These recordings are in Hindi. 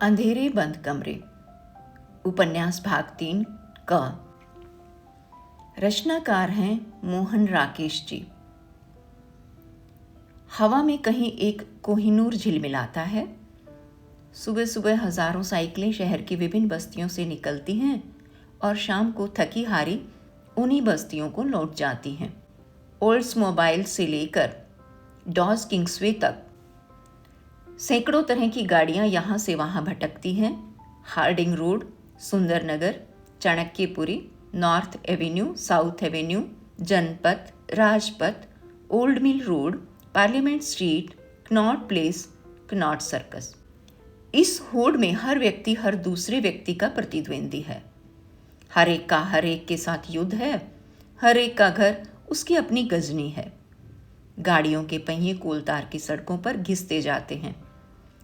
अंधेरे बंद कमरे। उपन्यास भाग 3 क। रचनाकार हैं मोहन राकेश जी। हवा में कहीं एक कोहिनूर झिलमिलाता है। सुबह सुबह हजारों साइकिलें शहर की विभिन्न बस्तियों से निकलती हैं और शाम को थकी हारी उन्हीं बस्तियों को लौट जाती हैं। ओल्ड्समोबाइल से लेकर डॉज किंग्सवे तक सैकड़ों तरह की गाड़ियां यहां से वहां भटकती हैं। Harding road, Sundarnagar, Chanakyapuri, north avenue, south avenue, Janpath, Rajpath, old mill road, Parliament street, Connaught place, Connaught circus. इस होड़ में हर व्यक्ति हर दूसरे व्यक्ति का प्रतिद्वंदी है। हर एक का हर एक के साथ युद्ध है। हर एक का घर उसकी अपनी गजनी है। गाड़ियों के पहिए कोलतार की सड़कों पर घिसते जाते हैं।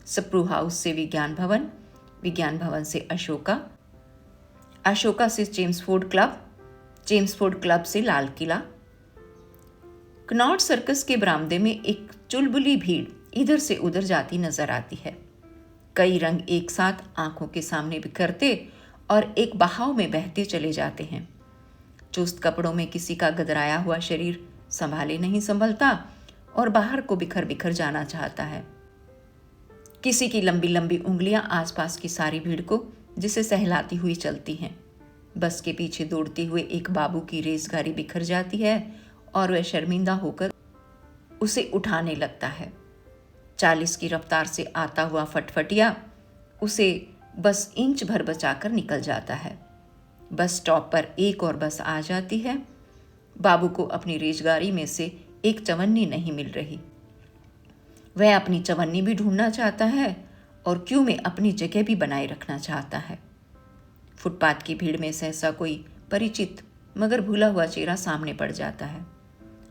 सप्रू हाउस से विज्ञान भवन, विज्ञान भवन से अशोका, अशोका से चेम्सफोर्ड क्लब, चेम्सफोर्ड क्लब से लाल किला। कनॉट सर्कस के बरामदे में एक चुलबुली भीड़ इधर से उधर जाती नजर आती है। कई रंग एक साथ आंखों के सामने बिखरते और एक बहाव में बहते चले जाते हैं। चुस्त कपड़ों में किसी का गदराया हुआ शरीर संभाले नहीं संभलता और बाहर को बिखर बिखर जाना चाहता है। किसी की लंबी लंबी उंगलियां आसपास की सारी भीड़ को जिसे सहलाती हुई चलती हैं। बस के पीछे दौड़ते हुए एक बाबू की रेसगाड़ी बिखर जाती है और वह शर्मिंदा होकर उसे उठाने लगता है। 40 की रफ्तार से आता हुआ फटफटिया उसे बस इंच भर बचाकर निकल जाता है। बस स्टॉप पर एक और बस आ जाती है। बाबू को अपनी रेसगाड़ी में से एक चवन्नी नहीं मिल रही। वह अपनी चवन्नी भी ढूंढना चाहता है और क्यू में अपनी जगह भी बनाए रखना चाहता है। फुटपाथ की भीड़ में सहसा कोई परिचित मगर भूला हुआ चेहरा सामने पड़ जाता है।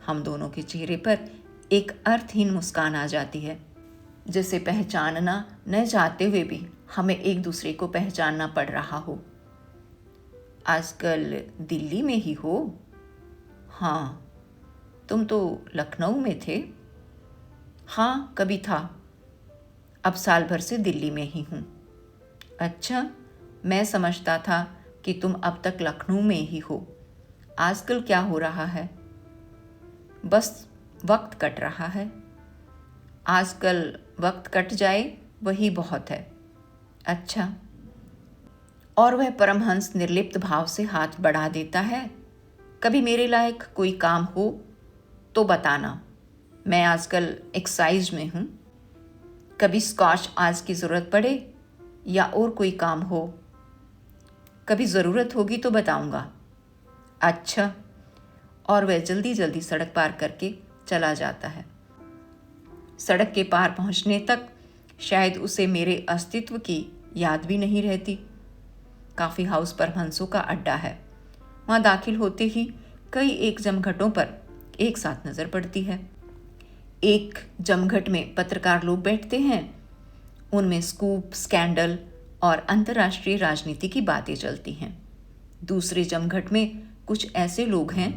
हम दोनों के चेहरे पर एक अर्थहीन मुस्कान आ जाती है, जिसे पहचानना न चाहते हुए भी हमें एक दूसरे को पहचानना पड़ रहा हो। आजकल दिल्ली में ही हो? हाँ, तुम तो लखनऊ में थे। हाँ, कभी था, अब साल भर से दिल्ली में ही हूँ। अच्छा, मैं समझता था कि तुम अब तक लखनऊ में ही हो। आजकल क्या हो रहा है? बस वक्त कट रहा है। आजकल वक्त कट जाए वही बहुत है। अच्छा। और वह परमहंस निर्लिप्त भाव से हाथ बढ़ा देता है। कभी मेरे लायक कोई काम हो तो बताना, मैं आजकल एक्साइज में हूँ। कभी स्कॉच आज की ज़रूरत पड़े या और कोई काम हो, कभी ज़रूरत होगी तो बताऊँगा। अच्छा। और वह जल्दी जल्दी सड़क पार करके चला जाता है। सड़क के पार पहुँचने तक शायद उसे मेरे अस्तित्व की याद भी नहीं रहती। कॉफ़ी हाउस परमहंसों का अड्डा है। वहाँ दाखिल होते ही कई एक जमघटों पर एक साथ नज़र पड़ती है। एक जमघट में पत्रकार लोग बैठते हैं। उनमें स्कूप, स्कैंडल और अंतर्राष्ट्रीय राजनीति की बातें चलती हैं। दूसरे जमघट में कुछ ऐसे लोग हैं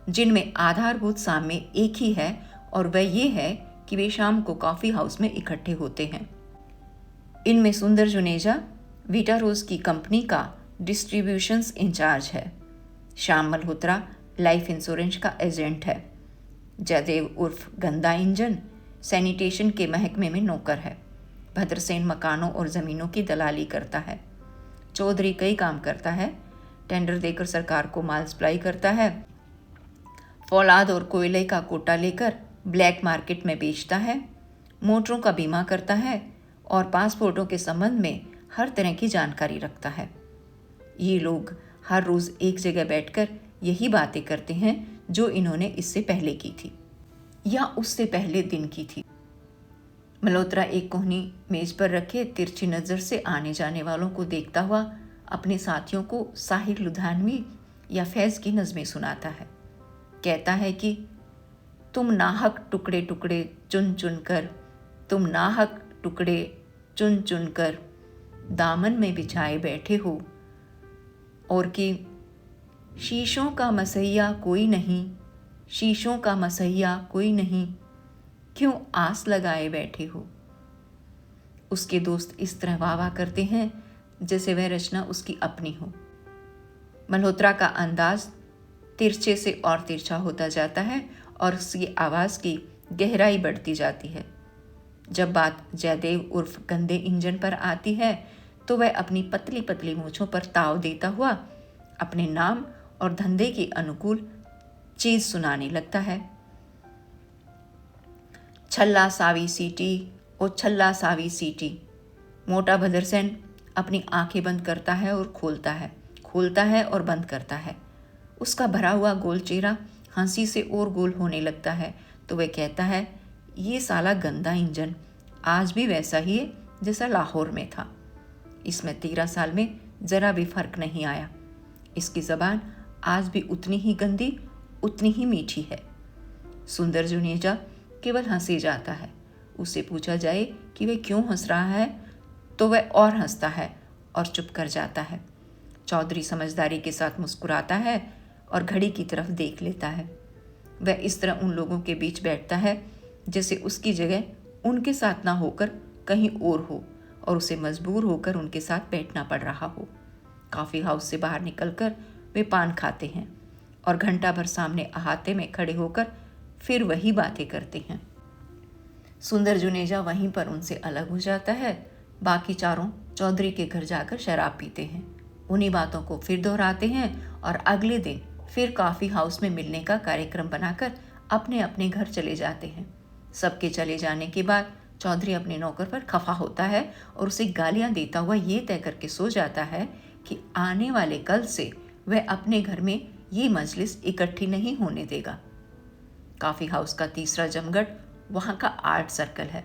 जिनमें आधारभूत साम्य एक ही है और वह ये है कि वे शाम को कॉफ़ी हाउस में इकट्ठे होते हैं। इनमें सुंदर जुनेजा वीटा रोज की कंपनी का डिस्ट्रीब्यूशंस इंचार्ज है। श्याम मल्होत्रा लाइफ इंश्योरेंस का एजेंट है। जयदेव उर्फ गंदा इंजन सैनिटेशन के महकमे में नौकर है। भद्रसेन मकानों और ज़मीनों की दलाली करता है। चौधरी कई काम करता है। टेंडर देकर सरकार को माल सप्लाई करता है। फौलाद और कोयले का कोटा लेकर ब्लैक मार्केट में बेचता है। मोटरों का बीमा करता है और पासपोर्टों के संबंध में हर तरह की जानकारी रखता है। ये लोग हर रोज़ एक जगह बैठकर यही बातें करते हैं जो इन्होंने इससे पहले की थी या उससे पहले दिन की थी। मल्होत्रा एक कोहनी मेज पर रखे तिरछी नज़र से आने जाने वालों को देखता हुआ अपने साथियों को साहिर लुधियानवी या फैज़ की नज़में सुनाता है। कहता है कि तुम नाहक टुकड़े टुकड़े चुन चुन कर, तुम नाहक टुकड़े चुन चुन कर दामन में बिछाए बैठे हो, और कि शीशों का मसैया कोई नहीं, शीशों का मसैया कोई नहीं, क्यों आस लगाए बैठे हो। उसके दोस्त इस तरह वाह वाह करते हैं जैसे वह रचना उसकी अपनी हो। मल्होत्रा का अंदाज तिरछे से और तिरछा होता जाता है और उसकी आवाज़ की गहराई बढ़ती जाती है। जब बात जयदेव उर्फ गंदे इंजन पर आती है तो वह अपनी पतली पतली मूंछों पर ताव देता हुआ अपने नाम और धंधे के अनुकूल चीज सुनाने लगता है। छल्ला सावी सीटी ओ छल्ला सावी सीटी। मोटा भदरसेन अपनी आंखें बंद करता है और खोलता है और बंद करता है। उसका भरा हुआ गोल चेहरा हंसी से और गोल होने लगता है तो वह कहता है, ये साला गंदा इंजन आज भी वैसा ही है जैसा लाहौर में था। इसमें 13 साल में जरा भी फर्क नहीं आया। इसकी जबान आज भी उतनी ही गंदी, उतनी ही मीठी है। सुंदर जुनेजा केवल हंसे जाता है। उससे पूछा जाए कि वह क्यों हंस रहा है तो वह और हंसता है और चुप कर जाता है। चौधरी समझदारी के साथ मुस्कुराता है और घड़ी की तरफ देख लेता है। वह इस तरह उन लोगों के बीच बैठता है जैसे उसकी जगह उनके साथ ना होकर कहीं और हो और उसे मजबूर होकर उनके साथ बैठना पड़ रहा हो। कॉफ़ी हाउस से बाहर निकलकर वे पान खाते हैं और घंटा भर सामने अहाते में खड़े होकर फिर वही बातें करते हैं। सुंदर जुनेजा वहीं पर उनसे अलग हो जाता है। बाकी चारों चौधरी के घर जाकर शराब पीते हैं, उन्हीं बातों को फिर दोहराते हैं और अगले दिन फिर कॉफ़ी हाउस में मिलने का कार्यक्रम बनाकर अपने अपने घर चले जाते हैं। सबके चले जाने के बाद चौधरी अपने नौकर पर खफा होता है और उसे गालियां देता हुआ ये तय करके सो जाता है कि आने वाले कल से वह अपने घर में ये मजलिस इकट्ठी नहीं होने देगा। कॉफ़ी हाउस का तीसरा जमघट वहाँ का आर्ट सर्कल है।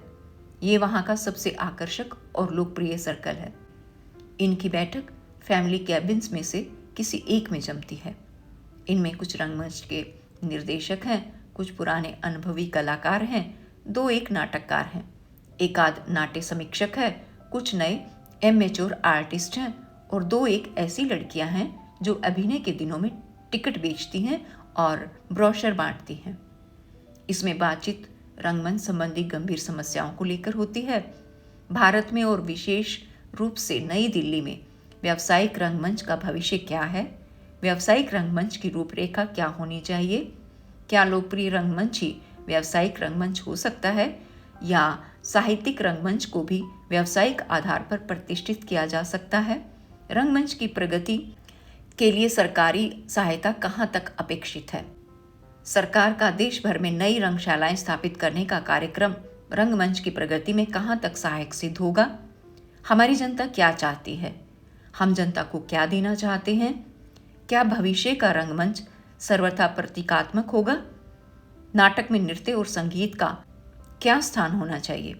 ये वहाँ का सबसे आकर्षक और लोकप्रिय सर्कल है। इनकी बैठक फैमिली कैबिन्स में से किसी एक में जमती है। इनमें कुछ रंगमंच के निर्देशक हैं, कुछ पुराने अनुभवी कलाकार हैं, 2-1 नाटककार हैं, एक आध नाट्य समीक्षक है, कुछ नए एमेच्योर आर्टिस्ट हैं और 2-1 ऐसी लड़कियां हैं जो अभिनय के दिनों में टिकट बेचती हैं और ब्रोशर बांटती हैं। इसमें बातचीत रंगमंच संबंधी गंभीर समस्याओं को लेकर होती है। भारत में और विशेष रूप से नई दिल्ली में व्यावसायिक रंगमंच का भविष्य क्या है, व्यावसायिक रंगमंच की रूपरेखा क्या होनी चाहिए, क्या लोकप्रिय रंगमंच ही व्यावसायिक रंगमंच हो सकता है या साहित्यिक रंगमंच को भी व्यावसायिक आधार पर प्रतिष्ठित किया जा सकता है, रंगमंच की प्रगति के लिए सरकारी सहायता कहाँ तक अपेक्षित है, सरकार का देश भर में नई रंगशालाएं स्थापित करने का कार्यक्रम रंगमंच की प्रगति में कहाँ तक सहायक सिद्ध होगा, हमारी जनता क्या चाहती है, हम जनता को क्या देना चाहते हैं, क्या भविष्य का रंगमंच सर्वथा प्रतीकात्मक होगा, नाटक में नृत्य और संगीत का क्या स्थान होना चाहिए,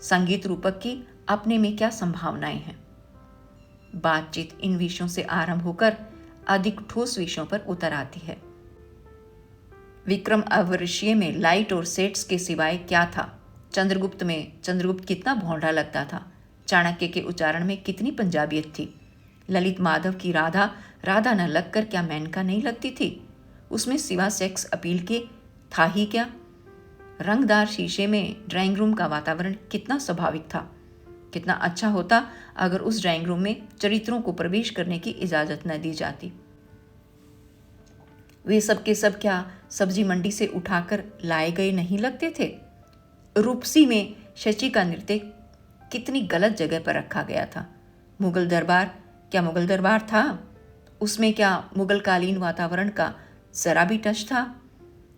संगीत रूपक की अपने में क्या संभावनाएं हैं। बातचीत इन विषयों से आरंभ होकर अधिक ठोस विषयों पर उतर आती है। विक्रम अवर्षीय में लाइट और सेट्स के सिवाय क्या था, चंद्रगुप्त में चंद्रगुप्त कितना भौंडा लगता था, चाणक्य के उच्चारण में कितनी पंजाबियत थी, ललित माधव की राधा राधा न लगकर क्या मेनका नहीं लगती थी, उसमें सिवा सेक्स अपील के था ही क्या। रंगदार शीशे में ड्राइंग रूम का वातावरण कितना स्वाभाविक था, कितना अच्छा होता अगर उस ड्राइंग रूम में चरित्रों को प्रवेश करने की इजाजत न दी जाती। वे सब के सब क्या सब्जी मंडी से उठाकर लाए गए नहीं लगते थे। रूपसी में शची का नृत्य कितनी गलत जगह पर रखा गया था। मुगल दरबार क्या मुगल दरबार था, उसमें क्या मुगलकालीन वातावरण का जरा भी टच था।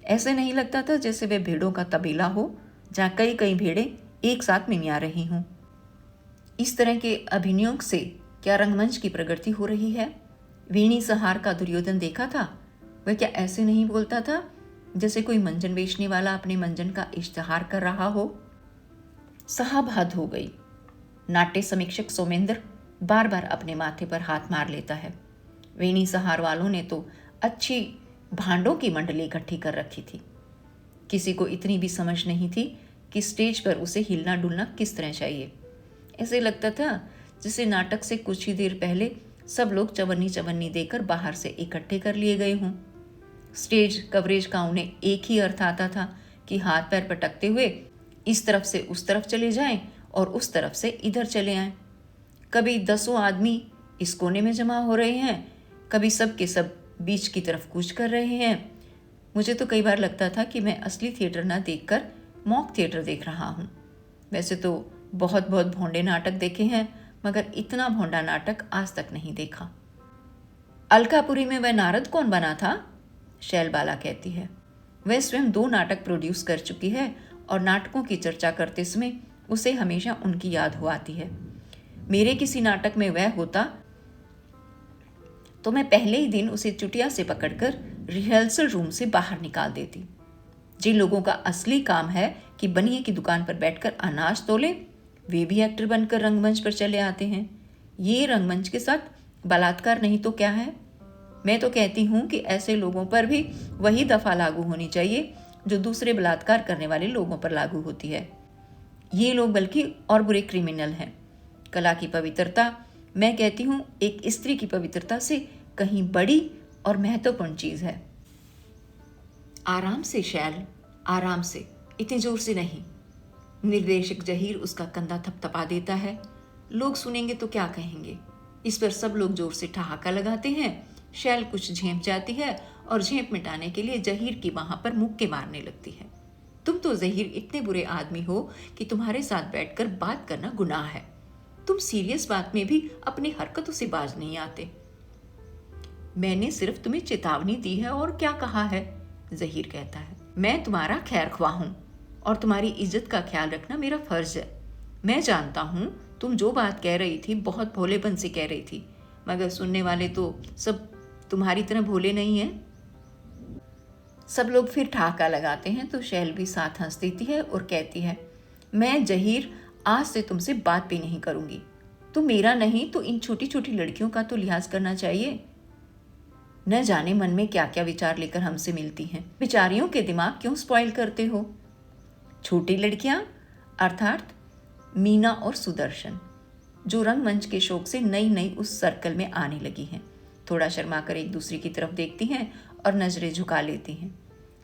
ऐसे नहीं लगता था जैसे वे भेड़ों का तबेला हो जहाँ कई कई भेड़ें एक साथ मिमिया रही हों। इस तरह के अभिनयों से क्या रंगमंच की प्रगति हो रही है। वीणी सहार का दुर्योधन देखा था, वह क्या ऐसे नहीं बोलता था जैसे कोई मंजन बेचने वाला अपने मंजन का इश्तिहार कर रहा हो। साहब हद हो गई। नाट्य समीक्षक सोमेंद्र बार बार अपने माथे पर हाथ मार लेता है। वीणी सहार वालों ने तो अच्छी भांडों की मंडली इकट्ठी कर रखी थी, किसी को इतनी भी समझ नहीं थी कि स्टेज पर उसे हिलना डुलना किस तरह चाहिए। ऐसे लगता था जैसे नाटक से कुछ ही देर पहले सब लोग चवन्नी चवन्नी देकर बाहर से इकट्ठे कर लिए गए हों। स्टेज कवरेज का उन्हें एक ही अर्थ आता था कि हाथ पैर पटकते हुए इस तरफ से उस तरफ चले जाएं और उस तरफ से इधर चले आए। कभी 10 आदमी इस कोने में जमा हो रहे हैं, कभी सब के सब बीच की तरफ कूच कर रहे हैं। मुझे तो कई बार लगता था कि मैं असली थिएटर ना देखकर मॉक थिएटर देख रहा हूँ। वैसे तो बहुत बहुत भोंडे नाटक देखे हैं, मगर इतना भोंडा नाटक आज तक नहीं देखा। अलकापुरी में वह नारद कौन बना था? शैलबाला कहती है। वह स्वयं 2 नाटक प्रोड्यूस कर चुकी है और नाटकों की चर्चा करते समय उसे हमेशा उनकी याद हो आती है। मेरे किसी नाटक में वह होता तो मैं पहले ही दिन उसे चुटिया से पकड़कर रिहर्सल रूम से बाहर निकाल देती। जिन लोगों का असली काम है कि बनिए की दुकान पर बैठकर अनाज तोले, वे भी एक्टर बनकर रंगमंच पर चले आते हैं। ये रंगमंच के साथ बलात्कार नहीं तो क्या है? मैं तो कहती हूँ कि ऐसे लोगों पर भी वही दफा लागू होनी चाहिए जो दूसरे बलात्कार करने वाले लोगों पर लागू होती है। ये लोग बल्कि और बुरे क्रिमिनल हैं। कला की पवित्रता, मैं कहती हूँ, एक स्त्री की पवित्रता से कहीं बड़ी और महत्वपूर्ण चीज है। आराम से शैल, आराम से, इतने जोर से नहीं। निर्देशक जहीर उसका कंधा थपथपा देता है। लोग सुनेंगे तो क्या कहेंगे? इस पर सब लोग जोर से ठहाका लगाते हैं। शैल कुछ झेंप जाती है और झेंप मिटाने के लिए जहीर की वहां पर मुक्के मारने लगती है। तुम तो जहीर इतने बुरे आदमी हो कि तुम्हारे साथ बैठकर बात करना गुनाह है। तुम सीरियस बात में भी अपनी हरकतों से बाज नहीं आते। मैंने सिर्फ तुम्हें चेतावनी दी है और क्या कहा है? जहीर कहता है। मैं तुम्हारा खैर ख्वाह हूं और तुम्हारी इज्जत का ख्याल रखना मेरा फर्ज है। मैं जानता हूं तुम जो बात कह रही थी बहुत भोलेपन से कह रही थी, मगर सुनने वाले तो सब तुम्हारी तरह भोले नहीं हैं। सब लोग फिर ठहाका लगाते हैं तो शैल भी साथ हंस देती है और कहती है, मैं जहीर आज से तुमसे बात भी नहीं करूंगी। तुम मेरा नहीं तो इन छोटी छोटी लड़कियों का तो लिहाज करना चाहिए। न जाने मन में क्या क्या विचार लेकर हमसे मिलती हैं। बेचारियों के दिमाग क्यों स्पॉइल करते हो? छोटी लड़कियां अर्थात मीना और सुदर्शन, जो रंगमंच के शौक से नई नई उस सर्कल में आने लगी हैं, थोड़ा शर्माकर एक दूसरे की तरफ देखती हैं और नजरें झुका लेती हैं।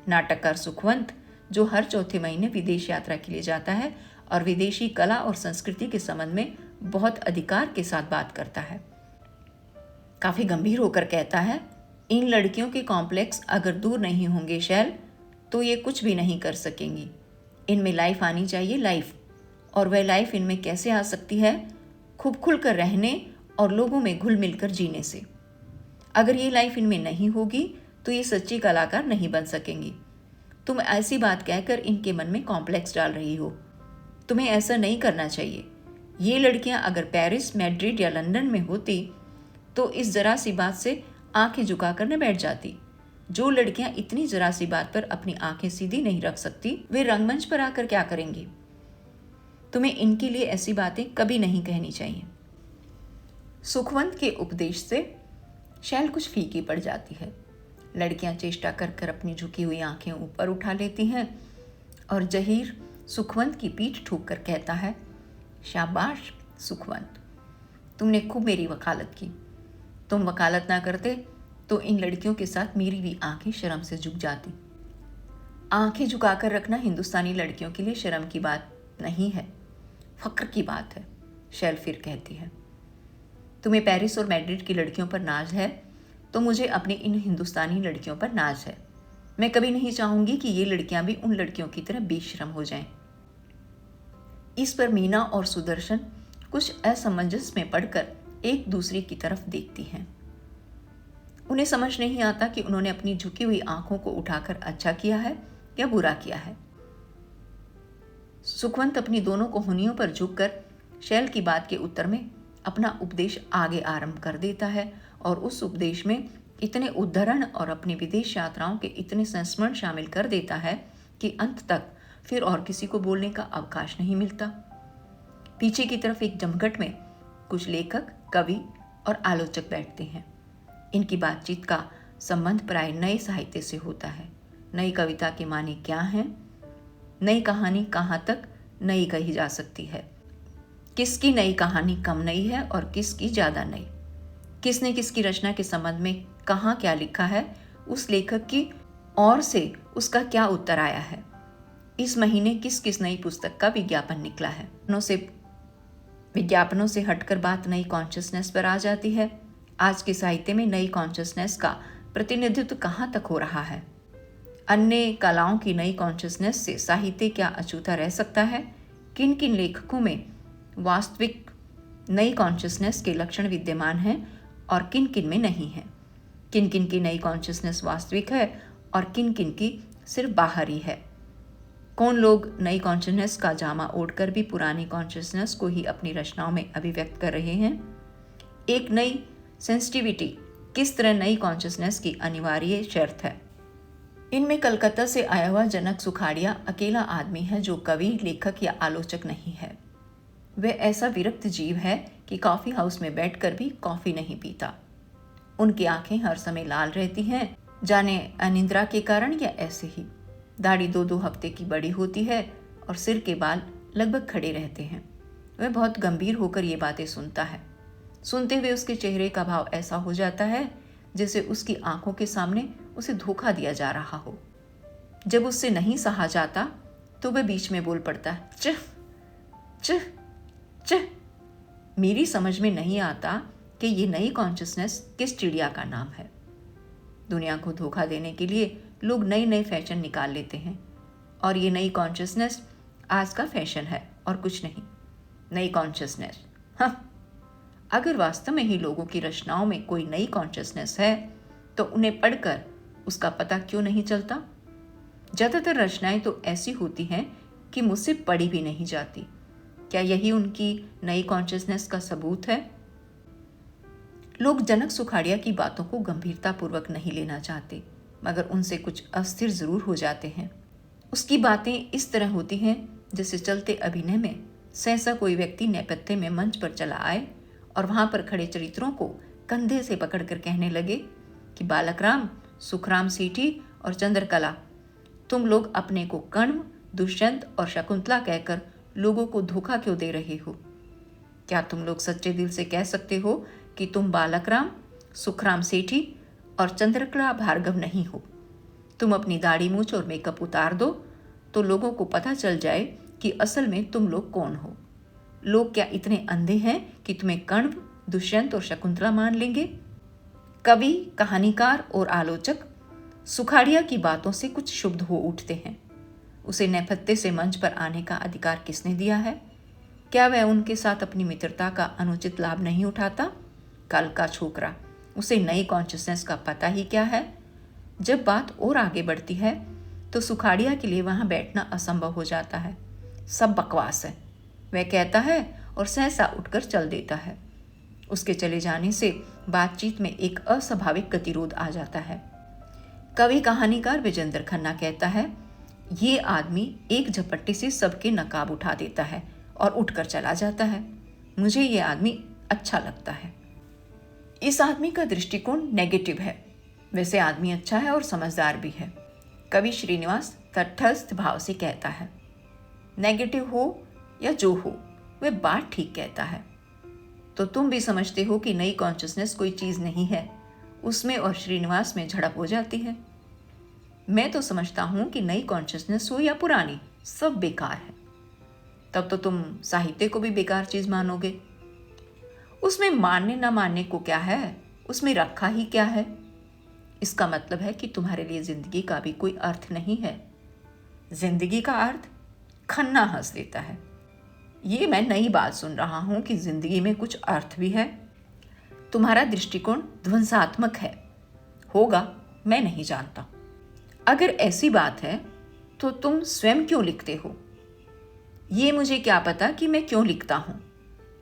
नाटककार सुखवंत, जो हर चौथे महीने विदेश यात्रा के लिए जाता है और विदेशी कला और संस्कृति के संबंध में बहुत अधिकार के साथ बात करता है, काफी गंभीर होकर कहता है, इन लड़कियों के कॉम्प्लेक्स अगर दूर नहीं होंगे शैल, तो ये कुछ भी नहीं कर सकेंगी। इनमें लाइफ आनी चाहिए, लाइफ। और वह लाइफ इनमें कैसे आ सकती है? खूब खुल कर रहने और लोगों में घुल मिलकर जीने से। अगर ये लाइफ इनमें नहीं होगी तो ये सच्ची कलाकार नहीं बन सकेंगी। तुम ऐसी बात कहकर इनके मन में कॉम्प्लेक्स डाल रही हो। तुम्हें ऐसा नहीं करना चाहिए। ये लड़कियां अगर पेरिस, मैड्रिड या लंदन में होती तो इस जरा सी बात से आंखें झुकाकर न बैठ जाती। जो लड़कियां इतनी जरा सी बात पर अपनी आंखें सीधी नहीं रख सकती, वे रंगमंच पर आकर क्या करेंगी? तुम्हें इनके लिए ऐसी बातें कभी नहीं कहनी चाहिए। सुखवंत के उपदेश से शैल कुछ फीकी पड़ जाती है। लड़कियां चेष्टा कर कर अपनी झुकी हुई आंखें ऊपर उठा लेती हैं और जहीर सुखवंत की पीठ ठोक कर कहता है, शाबाश सुखवंत, तुमने खूब मेरी वकालत की। तुम वकालत ना करते तो इन लड़कियों के साथ मेरी भी आंखें शर्म से झुक जाती। आंखें झुकाकर रखना हिंदुस्तानी लड़कियों के लिए शर्म की बात नहीं है, फक्र की बात है। शैल फिर कहती है, तुम्हें पेरिस और मैड्रिड की लड़कियों पर नाज है तो मुझे अपनी इन हिंदुस्तानी लड़कियों पर नाज है। मैं कभी नहीं चाहूंगी कि ये लड़कियां भी उन लड़कियों की तरह बेशर्म हो जाएं। इस पर मीना और सुदर्शन कुछ असमंजस में पड़कर एक दूसरे की तरफ देखती हैं। उन्हें समझ नहीं आता कि उन्होंने अपनी झुकी हुई आंखों को उठाकर अच्छा किया है या बुरा किया है। सुखवंत अपनी दोनों कोहनियों पर झुककर शैल की बात के उत्तर में अपना उपदेश आगे आरंभ कर देता है और उस उपदेश में इतने उद्धरण और अपनी विदेश यात्राओं के इतने संस्मरण शामिल कर देता है कि अंत तक फिर और किसी को बोलने का अवकाश नहीं मिलता। पीछे की तरफ एक जमघट में कुछ लेखक, कवि और आलोचक बैठते हैं। इनकी बातचीत का संबंध प्राय नए साहित्य से होता है। नई कविता के माने क्या हैं? नई कहानी कहाँ तक नई कही जा सकती है? किसकी नई कहानी कम नई है और किसकी ज़्यादा नई? किसने किसकी रचना के संबंध में कहाँ क्या लिखा है? उस लेखक की ओर से उसका क्या उत्तर आया है? इस महीने किस किस नई पुस्तक का विज्ञापन निकला है। विज्ञापनों से हटकर बात नई कॉन्शियसनेस पर आ जाती है। आज के साहित्य में नई कॉन्शियसनेस का प्रतिनिधित्व कहाँ तक हो रहा है? अन्य कलाओं की नई कॉन्शियसनेस से साहित्य क्या अछूता रह सकता है? किन किन लेखकों में वास्तविक नई कॉन्शियसनेस के लक्षण विद्यमान हैं और किन किन में नहीं है? किन किन की नई कॉन्शियसनेस वास्तविक है और किन किन की सिर्फ बाहरी है? कौन लोग नई कॉन्शियसनेस का जामा ओढ़कर भी पुरानी कॉन्शियसनेस को ही अपनी रचनाओं में अभिव्यक्त कर रहे हैं? एक नई सेंसिटिविटी किस तरह नई कॉन्शियसनेस की अनिवार्य शर्त है? इनमें कलकत्ता से आया हुआ जनक सुखाड़िया अकेला आदमी है जो कवि, लेखक या आलोचक नहीं है। वह ऐसा विरक्त जीव है कि कॉफी हाउस में बैठकर भी कॉफी नहीं पीता। उनकी आंखें हर समय लाल रहती हैं, जाने अनिद्रा के कारण या ऐसे ही। दाढ़ी 2-2 हफ्ते की बड़ी होती है और सिर के बाल लगभग खड़े रहते हैं। वह बहुत गंभीर होकर ये बातें सुनता है। सुनते हुए उसके चेहरे का भाव ऐसा हो जाता है जैसे उसकी आंखों के सामने उसे धोखा दिया जा रहा हो। जब उससे नहीं सहा जाता तो वह बीच में बोल पड़ता है, चह चह चह। मेरी समझ में नहीं आता कि ये नई कॉन्शियसनेस किस चिड़िया का नाम है। दुनिया को धोखा देने के लिए लोग नए नए फैशन निकाल लेते हैं और ये नई कॉन्शियसनेस आज का फैशन है और कुछ नहीं। नई कॉन्शियसनेस, हाँ। अगर वास्तव में ही लोगों की रचनाओं में कोई नई कॉन्शियसनेस है तो उन्हें पढ़कर उसका पता क्यों नहीं चलता? ज़्यादातर रचनाएं तो ऐसी होती हैं कि मुझसे पढ़ी भी नहीं जाती। क्या यही उनकी नई कॉन्शियसनेस का सबूत है? लोग जनक सुखाड़िया की बातों को गंभीरतापूर्वक नहीं लेना चाहते, मगर उनसे कुछ अस्थिर जरूर हो जाते हैं। उसकी बातें इस तरह होती हैं जैसे चलते अभिनय में सहसा कोई व्यक्ति नेपथ्य में मंच पर चला आए और वहां पर खड़े चरित्रों को कंधे से पकड़कर कहने लगे कि बालकराम, सुखराम सेठी और चंद्रकला, तुम लोग अपने को कण्व, दुष्यंत और शकुंतला कहकर लोगों को धोखा क्यों दे रहे हो? क्या तुम लोग सच्चे दिल से कह सकते हो कि तुम बालकराम, सुखराम सेठी और चंद्रकला भार्गव नहीं हो? तुम अपनी दाढ़ी मूंछ और मेकअप उतार दो तो लोगों को पता चल जाए कि असल में तुम लोग कौन हो। लोग क्या इतने अंधे हैं कि तुम्हें कण्व, दुष्यंत और शकुंतला मान लेंगे? कवि, कहानीकार और आलोचक सुखाड़िया की बातों से कुछ क्षुब्ध हो उठते हैं। उसे नेपथ्य से मंच पर आने का अधिकार किसने दिया है? क्या वह उनके साथ अपनी मित्रता का अनुचित लाभ नहीं उठाता? कल का छोकरा, उसे नई कॉन्शियसनेस का पता ही क्या है? जब बात और आगे बढ़ती है तो सुखाड़िया के लिए वहां बैठना असंभव हो जाता है। सब बकवास है, वह कहता है और सहसा उठकर चल देता है। उसके चले जाने से बातचीत में एक अस्वाभाविक गतिरोध आ जाता है। कवि, कहानीकार विजेंद्र खन्ना कहता है, ये आदमी एक झपट्टे से सबके नकाब उठा देता है और उठकर चला जाता है। मुझे ये आदमी अच्छा लगता है। इस आदमी का दृष्टिकोण नेगेटिव है। वैसे आदमी अच्छा है और समझदार भी है। कवि श्रीनिवास तटस्थ भाव से कहता है, नेगेटिव हो या जो हो, वह बात ठीक कहता है। तो तुम भी समझते हो कि नई कॉन्शियसनेस कोई चीज नहीं है। उसमें और श्रीनिवास में झड़प हो जाती है। मैं तो समझता हूं कि नई कॉन्शियसनेस हो या पुरानी, सब बेकार है। तब तो तुम साहित्य को भी बेकार चीज मानोगे। उसमें मानने ना मानने को क्या है, उसमें रखा ही क्या है? इसका मतलब है कि तुम्हारे लिए जिंदगी का भी कोई अर्थ नहीं है। जिंदगी का अर्थ? खन्ना हंस देता है। ये मैं नई बात सुन रहा हूं कि जिंदगी में कुछ अर्थ भी है। तुम्हारा दृष्टिकोण ध्वंसात्मक है। होगा, मैं नहीं जानता। अगर ऐसी बात है तो तुम स्वयं क्यों लिखते हो? ये मुझे क्या पता कि मैं क्यों लिखता हूं।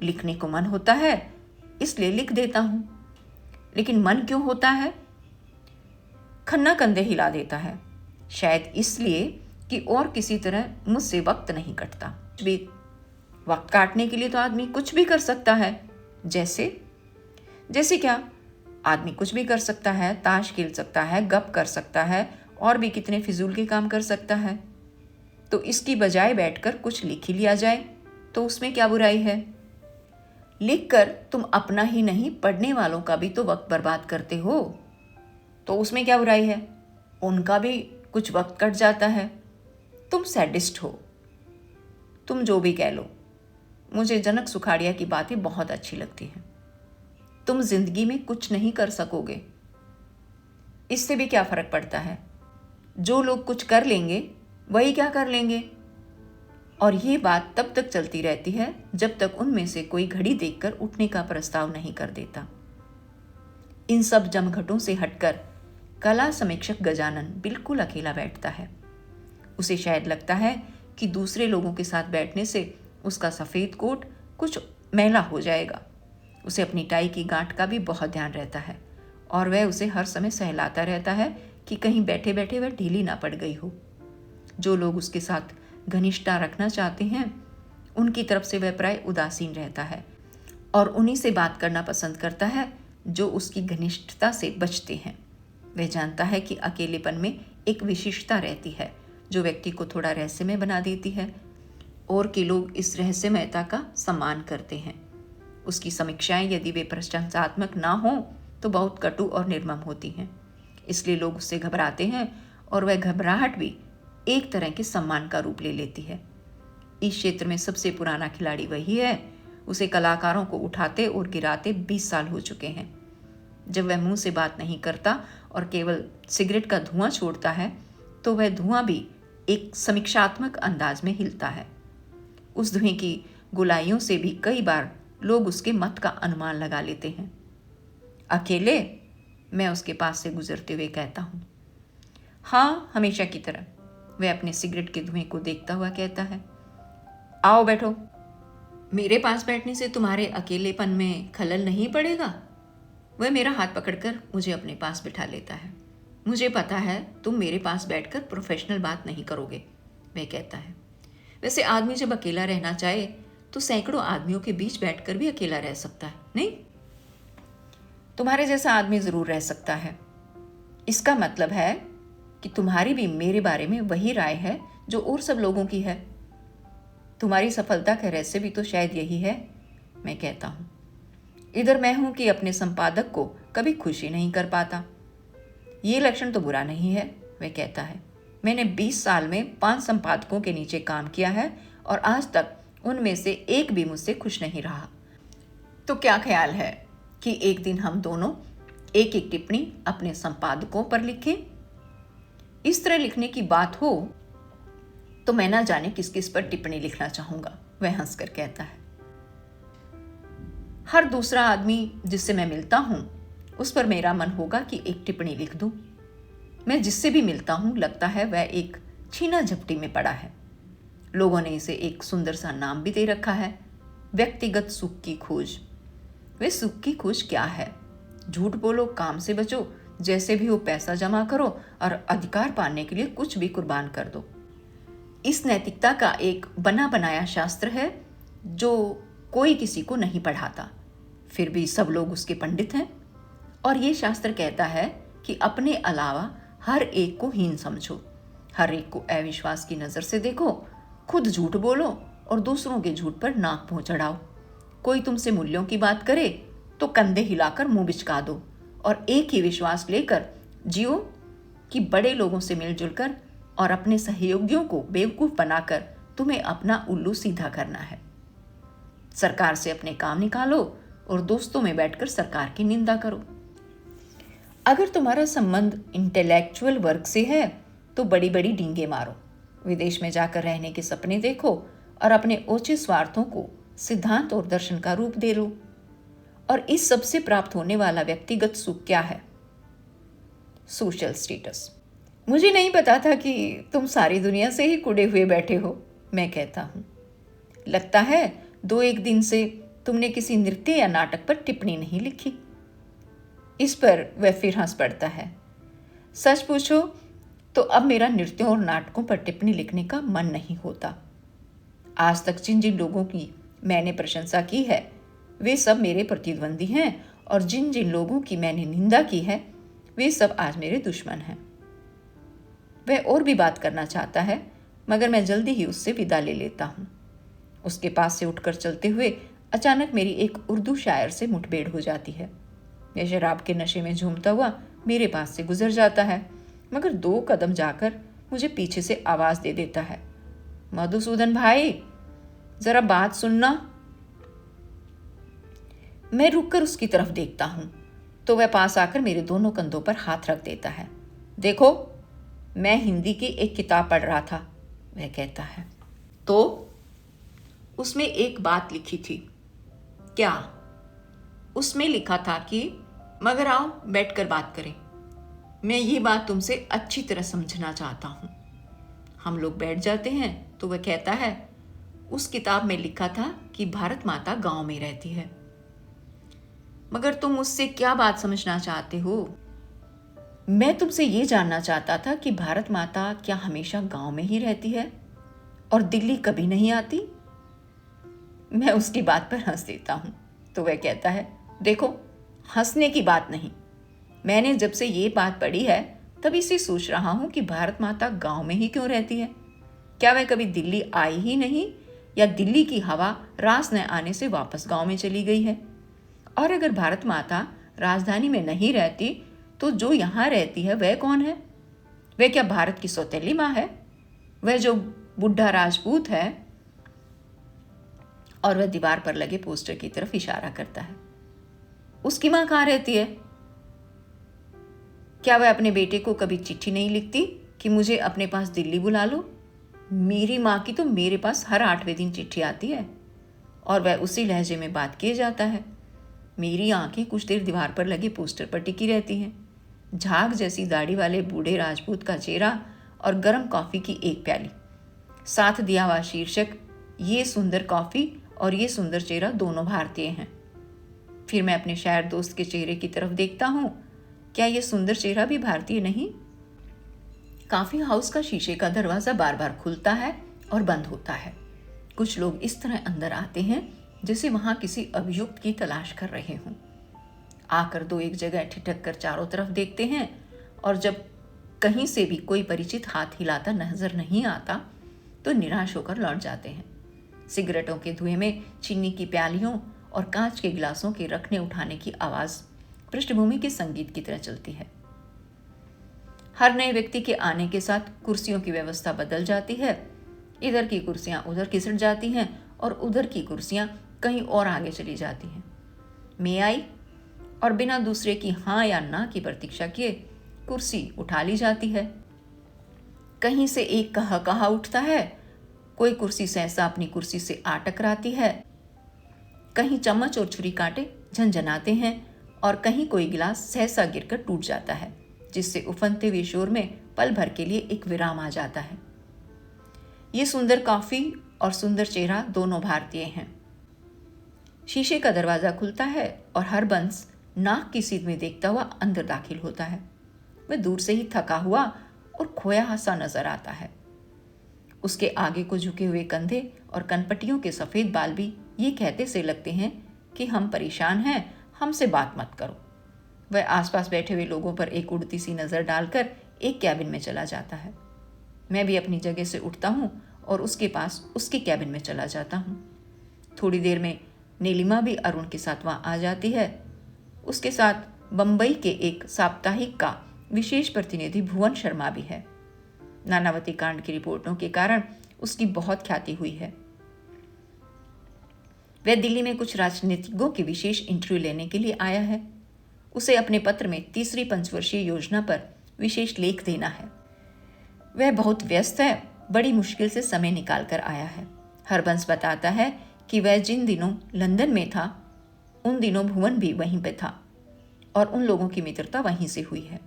लिखने को मन होता है इसलिए लिख देता हूं। लेकिन मन क्यों होता है? खन्ना कंधे हिला देता है। शायद इसलिए कि और किसी तरह मुझसे वक्त नहीं कटता। वक्त काटने के लिए तो आदमी कुछ भी कर सकता है। जैसे क्या? आदमी कुछ भी कर सकता है, ताश खेल सकता है, गप कर सकता है और भी कितने फिजूल के काम कर सकता है। तो इसकी बजाय बैठकर कुछ लिख ही लिया जाए तो उसमें क्या बुराई है? लिखकर तुम अपना ही नहीं, पढ़ने वालों का भी तो वक्त बर्बाद करते हो, तो उसमें क्या बुराई है? उनका भी कुछ वक्त कट जाता है। तुम सैडिस्ट हो, तुम जो भी कह लो, मुझे जनक सुखाड़िया की बातें बहुत अच्छी लगती हैं। तुम जिंदगी में कुछ नहीं कर सकोगे, इससे भी क्या फर्क पड़ता है, जो लोग कुछ कर लेंगे वही क्या कर लेंगे। और ये बात तब तक चलती रहती है जब तक उनमें से कोई घड़ी देखकर उठने का प्रस्ताव नहीं कर देता। इन सब जमघटों से हटकर कला समीक्षक गजानन बिल्कुल अकेला बैठता है। उसे शायद लगता है कि दूसरे लोगों के साथ बैठने से उसका सफ़ेद कोट कुछ मैला हो जाएगा। उसे अपनी टाई की गांठ का भी बहुत ध्यान रहता है और वह उसे हर समय सहलाता रहता है कि कहीं बैठे बैठे वह ढीली ना पड़ गई हो। जो लोग उसके साथ घनिष्ठता रखना चाहते हैं उनकी तरफ से वह प्राय उदासीन रहता है और उन्हीं से बात करना पसंद करता है जो उसकी घनिष्ठता से बचते हैं। वह जानता है कि अकेलेपन में एक विशिष्टता रहती है जो व्यक्ति को थोड़ा रहस्यमय बना देती है और कि लोग इस रहस्यमयता का सम्मान करते हैं। उसकी समीक्षाएं यदि वे प्रशंसात्मक ना हों तो बहुत कटु और निर्मम होती हैं, इसलिए लोग उससे घबराते हैं और वह घबराहट भी एक तरह के सम्मान का रूप ले लेती है। इस क्षेत्र में सबसे पुराना खिलाड़ी वही है। उसे कलाकारों को उठाते और गिराते 20 साल हो चुके हैं। जब वह मुंह से बात नहीं करता और केवल सिगरेट का धुआं छोड़ता है तो वह धुआं भी एक समीक्षात्मक अंदाज में हिलता है। उस धुएं की गुलाइयों से भी कई बार लोग उसके मत का अनुमान लगा लेते हैं। अकेले? मैं उसके पास से गुजरते हुए कहता हूँ। हाँ, हमेशा की तरह। वह अपने सिगरेट के धुएं को देखता हुआ कहता है। आओ बैठो। मेरे पास बैठने से तुम्हारे अकेलेपन में खलल नहीं पड़ेगा। वह मेरा हाथ पकड़कर मुझे अपने पास बिठा लेता है। मुझे पता है तुम मेरे पास बैठकर प्रोफेशनल बात नहीं करोगे, वह कहता है। वैसे आदमी जब अकेला रहना चाहे तो सैकड़ों आदमियों के बीच बैठकर भी अकेला रह सकता है, नहीं? तुम्हारे जैसा आदमी जरूर रह सकता है। इसका मतलब है कि तुम्हारी भी मेरे बारे में वही राय है जो और सब लोगों की है। तुम्हारी सफलता का रहस्य भी तो शायद यही है, मैं कहता हूँ। इधर मैं हूं कि अपने संपादक को कभी खुशी नहीं कर पाता। ये लक्षण तो बुरा नहीं है, वह कहता है। मैंने 20 साल में 5 संपादकों के नीचे काम किया है और आज तक उनमें से एक भी मुझसे खुश नहीं रहा। तो क्या ख्याल है कि एक दिन हम दोनों एक एक टिप्पणी अपने संपादकों पर लिखें? इस तरह लिखने की बात हो तो मैं ना जाने किस किस पर टिप्पणी लिखना चाहूंगा, वह हंसकर कहता है। हर दूसरा आदमी जिससे मैं मिलता हूं उस पर मेरा मन होगा कि एक टिप्पणी लिख दूं। मैं जिससे भी मिलता हूं लगता है वह एक छीना झपटी में पड़ा है। लोगों ने इसे एक सुंदर सा नाम भी दे रखा है, व्यक्तिगत सुख की खोज। वह सुख की खोज क्या है? झूठ बोलो, काम से बचो, जैसे भी हो पैसा जमा करो और अधिकार पाने के लिए कुछ भी कुर्बान कर दो। इस नैतिकता का एक बना बनाया शास्त्र है जो कोई किसी को नहीं पढ़ाता, फिर भी सब लोग उसके पंडित हैं। और ये शास्त्र कहता है कि अपने अलावा हर एक को हीन समझो, हर एक को अविश्वास की नज़र से देखो, खुद झूठ बोलो और दूसरों के झूठ पर नाक मुंह चढ़ाओ। कोई तुमसे मूल्यों की बात करे तो कंधे हिलाकर मुंह बिचका दो और एक ही विश्वास लेकर जियो कि बड़े लोगों से मिलजुल कर और अपने सहयोगियों को बेवकूफ़ बनाकर तुम्हें अपना उल्लू सीधा करना है। सरकार से अपने काम निकालो और दोस्तों में बैठकर सरकार की निंदा करो। अगर तुम्हारा संबंध इंटेलेक्चुअल वर्ग से है तो बड़ी बड़ी डींगे मारो, विदेश में जाकर रहने के सपने देखो और अपने ओछे स्वार्थों को सिद्धांत और दर्शन का रूप दे लो। और इस सब से प्राप्त होने वाला व्यक्तिगत सुख क्या है? Social status. मुझे नहीं पता था कि तुम सारी दुनिया से ही कुड़े हुए बैठे हो, मैं कहता हूँ। लगता है 2-1 दिन से तुमने किसी नृत्य या नाटक पर टिप्पणी नहीं लिखी। इस पर वह फिर हंस पड़ता है। सच पूछो तो अब मेरा नृत्यों और नाटकों पर टिप्पणी लिखने का मन नहीं होता। आज तक जिन जिन लोगों की मैंने प्रशंसा की है वे सब मेरे प्रतिद्वंदी हैं और जिन जिन लोगों की मैंने निंदा की है वे सब आज मेरे दुश्मन हैं। वह और भी बात करना चाहता है मगर मैं जल्दी ही उससे विदा ले लेता हूँ। उसके पास से उठकर चलते हुए अचानक मेरी एक उर्दू शायर से मुठभेड़ हो जाती है। वह शराब के नशे में झूमता हुआ मेरे पास से गुजर जाता है मगर 2 कदम जाकर मुझे पीछे से आवाज दे देता है, मधुसूदन भाई जरा बात सुनना। मैं रुककर उसकी तरफ देखता हूं तो वह पास आकर मेरे दोनों कंधों पर हाथ रख देता है। देखो, मैं हिंदी की एक किताब पढ़ रहा था, वह कहता है। तो उसमें एक बात लिखी थी। क्या? उसमें लिखा था कि मगर आओ बैठकर बात करें, मैं ये बात तुमसे अच्छी तरह समझना चाहता हूं। हम लोग बैठ जाते हैं तो वह कहता है, उस किताब में लिखा था कि भारत माता गांव में रहती है। मगर तुम मुझसे क्या बात समझना चाहते हो? मैं तुमसे ये जानना चाहता था कि भारत माता क्या हमेशा गांव में ही रहती है और दिल्ली कभी नहीं आती? मैं उसकी बात पर हंस देता हूं तो वह कहता है, देखो, हंसने की बात नहीं, मैंने जब से ये बात पढ़ी है तभी से सोच रहा हूं कि भारत माता गांव में ही क्यों रहती है। क्या वह कभी दिल्ली आई ही नहीं, या दिल्ली की हवा रास न आने से वापस गांव में चली गई है? और अगर भारत माता राजधानी में नहीं रहती तो जो यहाँ रहती है वह कौन है? वह क्या भारत की सौतेली माँ है? वह जो बुढ़ा राजपूत है? और वह दीवार पर लगे पोस्टर की तरफ इशारा करता है। उसकी माँ कहाँ रहती है? क्या वह अपने बेटे को कभी चिट्ठी नहीं लिखती कि मुझे अपने पास दिल्ली बुला लो? मेरी माँ की तो मेरे पास हर 8वें दिन चिट्ठी आती है और वह उसी लहजे में बात किए जाता है। मेरी आंखें कुछ देर दीवार पर लगे पोस्टर पर टिकी रहती हैं। झाग जैसी दाढ़ी वाले बूढ़े राजपूत का चेहरा और गर्म कॉफी की एक प्याली, साथ दिया हुआ शीर्षक, ये सुंदर कॉफी और ये सुंदर चेहरा दोनों भारतीय हैं। फिर मैं अपने शायर दोस्त के चेहरे की तरफ देखता हूँ। क्या ये सुंदर चेहरा भी भारतीय नहीं? कॉफी हाउस का शीशे का दरवाजा बार बार खुलता है और बंद होता है। कुछ लोग इस तरह अंदर आते हैं जैसे वहां किसी अभियुक्त की तलाश कर रहे हों। आकर दो एक जगह ठिठक कर चारों तरफ देखते हैं और जब कहीं से भी कोई परिचित हाथ हिलाता नजर नहीं आता तो निराश होकर लौट जाते हैं। सिगरेटों के धुएं में चीनी की प्यालियों और कांच के गिलासों के रखने उठाने की आवाज पृष्ठभूमि के संगीत की तरह चलती है। हर नए व्यक्ति के आने के साथ कुर्सियों की व्यवस्था बदल जाती है। इधर की कुर्सियां उधर खिसक जाती हैं और उधर की कुर्सियां कहीं और आगे चली जाती हैं। मैं आई और बिना दूसरे की हाँ या ना की प्रतीक्षा किए कुर्सी उठा ली जाती है। कहीं से एक कहा उठता है, कोई कुर्सी सहसा अपनी कुर्सी से आ टकराती है, कहीं चम्मच और छुरी कांटे झनझनाते हैं और कहीं कोई गिलास सहसा गिरकर टूट जाता है, जिससे उफनते हुए शोर में पल भर के लिए एक विराम आ जाता है। ये सुंदर कॉफी और सुंदर चेहरा दोनों भारतीय हैं। शीशे का दरवाजा खुलता है और हरबंस नाक की सीध में देखता हुआ अंदर दाखिल होता है। वह दूर से ही थका हुआ और खोया सा नजर आता है। उसके आगे को झुके हुए कंधे और कनपटियों के सफेद बाल भी ये कहते से लगते हैं कि हम परेशान हैं, हमसे बात मत करो। वह आसपास बैठे हुए लोगों पर एक उड़ती सी नजर डालकर एक कैबिन में चला जाता है। मैं भी अपनी जगह से उठता हूँ और उसके पास उसके कैबिन में चला जाता हूँ। थोड़ी देर में नीलिमा भी अरुण के साथ वहाँ आ जाती है। उसके साथ बम्बई के एक साप्ताहिक का विशेष प्रतिनिधि भुवन शर्मा भी है। नानावती कांड की रिपोर्टों के कारण उसकी बहुत ख्याति हुई है। वह दिल्ली में कुछ राजनीतिज्ञों की विशेष इंटरव्यू लेने के लिए आया है। उसे अपने पत्र में तीसरी पंचवर्षीय योजना पर विशेष लेख देना है। वह बहुत व्यस्त है, बड़ी मुश्किल से समय निकाल कर आया है। हरबंस बताता है कि वह जिन दिनों लंदन में था उन दिनों भुवन भी वहीं पे था और उन लोगों की मित्रता वहीं से हुई है।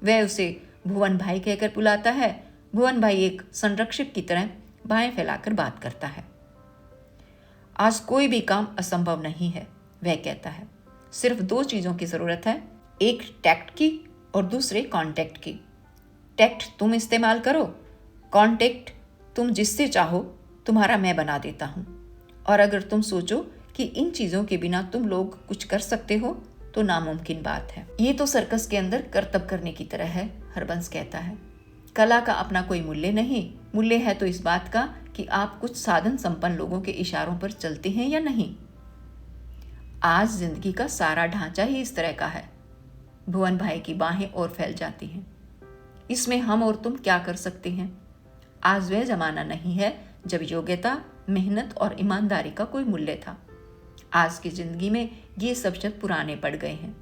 वह उसे भुवन भाई कहकर बुलाता है। भुवन भाई एक संरक्षक की तरह बाहें फैलाकर बात करता है। आज कोई भी काम असंभव नहीं है, वह कहता है। सिर्फ 2 चीजों की जरूरत है, एक टैक्ट की और दूसरे कॉन्टेक्ट की। टैक्ट तुम इस्तेमाल करो, कॉन्टेक्ट तुम जिससे चाहो तुम्हारा मैं बना देता हूं। और अगर तुम सोचो कि इन चीजों के बिना तुम लोग कुछ कर सकते हो तो नामुमकिन बात है। ये तो सर्कस के अंदर करतब करने की तरह है, हरबंस कहता है। कला का अपना कोई मूल्य नहीं, मूल्य है तो इस बात का कि आप कुछ साधन संपन्न लोगों के इशारों पर चलते हैं या नहीं। आज जिंदगी का सारा ढांचा ही इस तरह का है। भुवन भाई की बाहें और फैल जाती हैं। इसमें हम और तुम क्या कर सकते हैं? आज वह जमाना नहीं है जब योग्यता, मेहनत और ईमानदारी का कोई मूल्य था। आज की जिंदगी में ये सब शब्द पुराने पड़ गए हैं।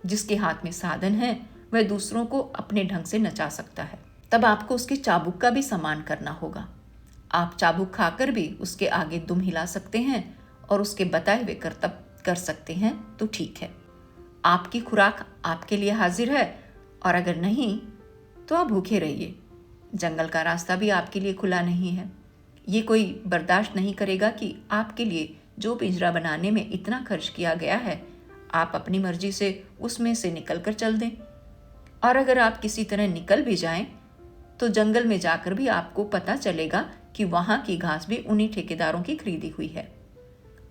जिसके हाथ में साधन है वह दूसरों को अपने ढंग से नचा सकता है। तब आपको उसके चाबुक का भी सम्मान करना होगा। आप चाबुक खाकर भी उसके आगे दुम हिला सकते हैं और उसके बताए हुए करतब कर सकते हैं तो ठीक है। आपकी खुराक आपके लिए हाजिर है, और अगर नहीं तो आप भूखे रहिए। जंगल का रास्ता भी आपके लिए खुला नहीं है। ये कोई बर्दाश्त नहीं करेगा कि आपके लिए जो पिंजरा बनाने में इतना खर्च किया गया है, आप अपनी मर्जी से उसमें से निकल कर चल दें। और अगर आप किसी तरह निकल भी जाएं, तो जंगल में जाकर भी आपको पता चलेगा कि वहां की घास भी उन्हीं ठेकेदारों की खरीदी हुई है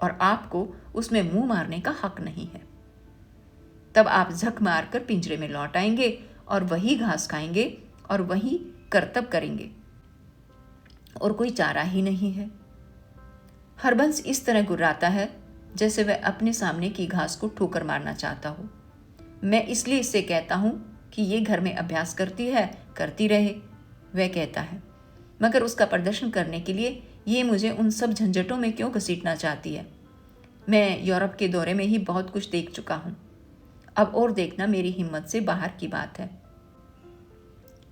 और आपको उसमें मुंह मारने का हक नहीं है। तब आप झक मारकर पिंजरे में लौट आएंगे और वही घास खाएंगे और वही करतब करेंगे, और कोई चारा ही नहीं है। हरबंस इस तरह गुर्राता है जैसे वह अपने सामने की घास को ठोकर मारना चाहता हो। मैं इसलिए इससे कहता हूं कि ये घर में अभ्यास करती है, करती रहे, वह कहता है, मगर उसका प्रदर्शन करने के लिए ये मुझे उन सब झंझटों में क्यों घसीटना चाहती है? मैं यूरोप के दौरे में ही बहुत कुछ देख चुका हूं। अब और देखना मेरी हिम्मत से बाहर की बात है।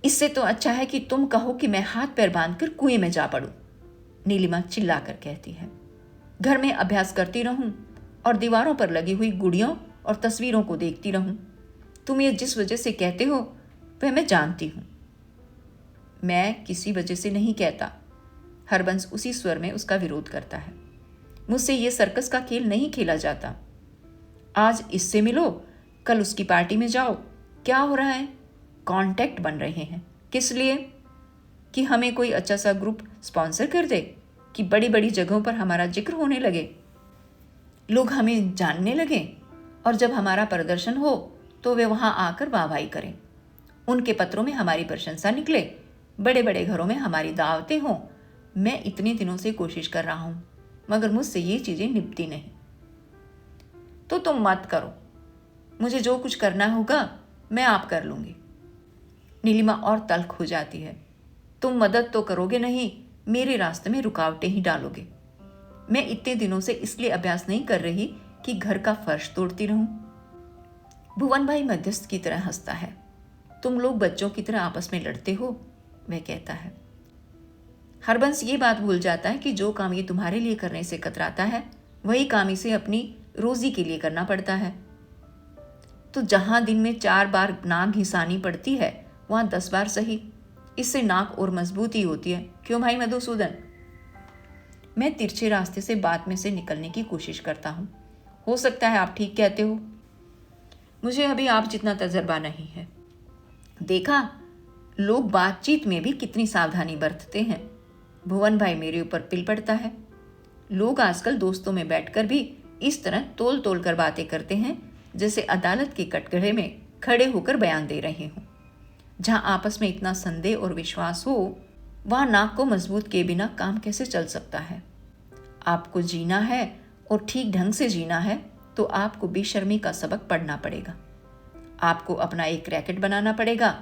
इससे तो अच्छा है कि तुम कहो कि मैं हाथ पैर बांधकर कुएं में जा पड़ूं, नीलिमा चिल्लाकर कहती है। घर में अभ्यास करती रहूं और दीवारों पर लगी हुई गुड़ियों और तस्वीरों को देखती रहूं। तुम ये जिस वजह से कहते हो वह मैं जानती हूं। मैं किसी वजह से नहीं कहता। हरबंस उसी स्वर में उसका विरोध करता है। मुझसे ये सर्कस का खेल नहीं खेला जाता। आज इससे मिलो, कल उसकी पार्टी में जाओ। क्या हो रहा है? कॉन्टैक्ट बन रहे हैं। किस लिए? कि हमें कोई अच्छा सा ग्रुप स्पॉन्सर कर दे, कि बड़ी बड़ी जगहों पर हमारा जिक्र होने लगे, लोग हमें जानने लगे, और जब हमारा प्रदर्शन हो तो वे वहां आकर वाहवाही करें। उनके पत्रों में हमारी प्रशंसा निकले, बड़े बड़े घरों में हमारी दावतें हों। मैं इतने दिनों से कोशिश कर रहा हूं, मगर मुझसे ये चीजें निपटी नहीं। तो तुम मत करो। मुझे जो कुछ करना होगा मैं आप कर लूंगी। नीलिमा और तल्ख हो जाती है। तुम मदद तो करोगे नहीं, मेरे रास्ते में रुकावटें ही डालोगे। मैं इतने दिनों से इसलिए अभ्यास नहीं कर रही कि घर का फर्श तोड़ती रहूं। भुवन भाई मध्यस्थ की तरह हंसता है। तुम लोग बच्चों की तरह आपस में लड़ते हो, वह कहता है। हरबंस ये बात भूल जाता है कि जो काम ये तुम्हारे लिए करने से कतराता है, वही काम इसे अपनी रोजी के लिए करना पड़ता है। तो जहां दिन में 4 बार नाक घिसानी पड़ती है, वहां 10 बार सही। इससे नाक और मजबूती होती है। क्यों भाई मधुसूदन? मैं तिरछे रास्ते से बात में से निकलने की कोशिश करता हूं। हो सकता है आप ठीक कहते हो। मुझे अभी आप जितना तजर्बा नहीं है। देखा, लोग बातचीत में भी कितनी सावधानी बरतते हैं। भुवन भाई मेरे ऊपर पिल पड़ता है। लोग आजकल दोस्तों में बैठकर भी इस तरह तोल तोल कर बातें करते हैं जैसे अदालत के कटघरे में खड़े होकर बयान दे रहे हों। जहां आपस में इतना संदेह और विश्वास हो, वहां नाक को मजबूत किए बिना काम कैसे चल सकता है? आपको जीना है और ठीक ढंग से जीना है तो आपको बेशर्मी का सबक पढ़ना पड़ेगा। आपको अपना एक रैकेट बनाना पड़ेगा।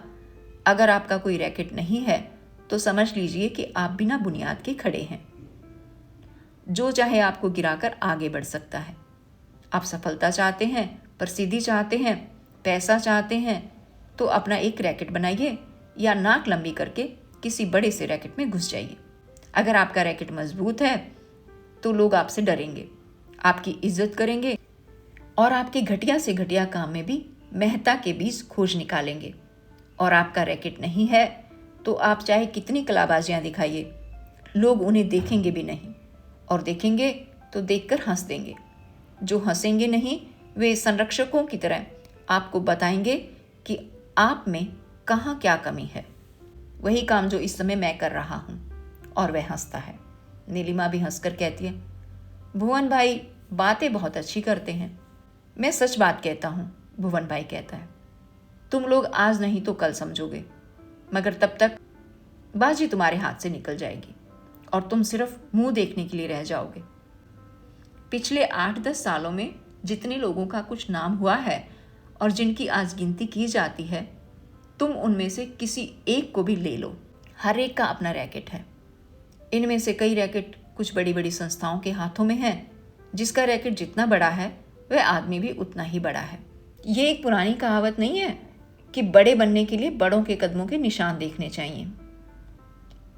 अगर आपका कोई रैकेट नहीं है तो समझ लीजिए कि आप बिना बुनियाद के खड़े हैं। जो चाहे आपको गिराकर आगे बढ़ सकता है। आप सफलता चाहते हैं, प्रसिद्धि चाहते हैं, पैसा चाहते हैं, तो अपना एक रैकेट बनाइए या नाक लंबी करके किसी बड़े से रैकेट में घुस जाइए। अगर आपका रैकेट मजबूत है तो लोग आपसे डरेंगे, आपकी इज्जत करेंगे और आपके घटिया से घटिया काम में भी महत्ता के बीच खोज निकालेंगे। और आपका रैकेट नहीं है तो आप चाहे कितनी कलाबाजियां दिखाइए, लोग उन्हें देखेंगे भी नहीं, और देखेंगे तो देखकर हंस देंगे। जो हंसेंगे नहीं वे संरक्षकों की तरह आपको बताएंगे कि आप में कहाँ क्या कमी है। वही काम जो इस समय मैं कर रहा हूँ। और वह हंसता है। नीलिमा भी हंसकर कहती है, भुवन भाई बातें बहुत अच्छी करते हैं। मैं सच बात कहता हूँ, भुवन भाई कहता है। तुम लोग आज नहीं तो कल समझोगे, मगर तब तक बाजी तुम्हारे हाथ से निकल जाएगी और तुम सिर्फ मुंह देखने के लिए रह जाओगे। पिछले 8-10 सालों में जितने लोगों का कुछ नाम हुआ है और जिनकी आज गिनती की जाती है, तुम उनमें से किसी एक को भी ले लो। हर एक का अपना रैकेट है। इनमें से कई रैकेट कुछ बड़ी बड़ी संस्थाओं के हाथों में है। जिसका रैकेट जितना बड़ा है वह आदमी भी उतना ही बड़ा है। ये एक पुरानी कहावत नहीं है कि बड़े बनने के लिए बड़ों के कदमों के निशान देखने चाहिए।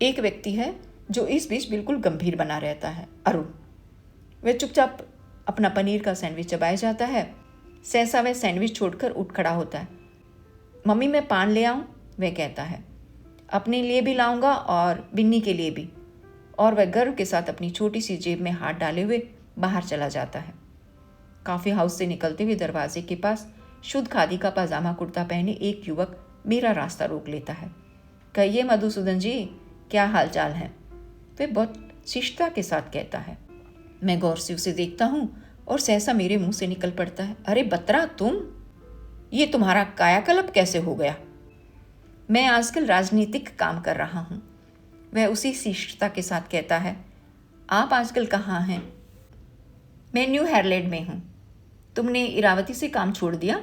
एक व्यक्ति है जो इस बीच बिल्कुल गंभीर बना रहता है, अरुण। वह चुपचाप अपना पनीर का सैंडविच चबाए जाता है। सहसा वह सैंडविच छोड़कर उठ खड़ा होता है। मम्मी मैं पान ले आऊं? वह कहता है। अपने लिए भी लाऊंगा और बिन्नी के लिए भी। और वह गर्व के साथ अपनी छोटी सी जेब में हाथ डाले हुए बाहर चला जाता है। कॉफी हाउस से निकलते हुए दरवाजे के पास शुद्ध खादी का पाजामा कुर्ता पहने एक युवक मेरा रास्ता रोक लेता है। कहिए मधुसूदन जी, क्या हाल चाल है? वह बहुत शिष्टता के साथ कहता है। मैं गौर से उसे देखता हूँ और सहसा मेरे मुंह से निकल पड़ता है, अरे बतरा तुम, ये तुम्हारा कायाकल्प कैसे हो गया? मैं आजकल राजनीतिक काम कर रहा हूँ। वह उसी शिष्टता के साथ कहता है। आप आजकल कहाँ हैं? मैं न्यू हैरलैंड में हूँ। तुमने इरावती से काम छोड़ दिया?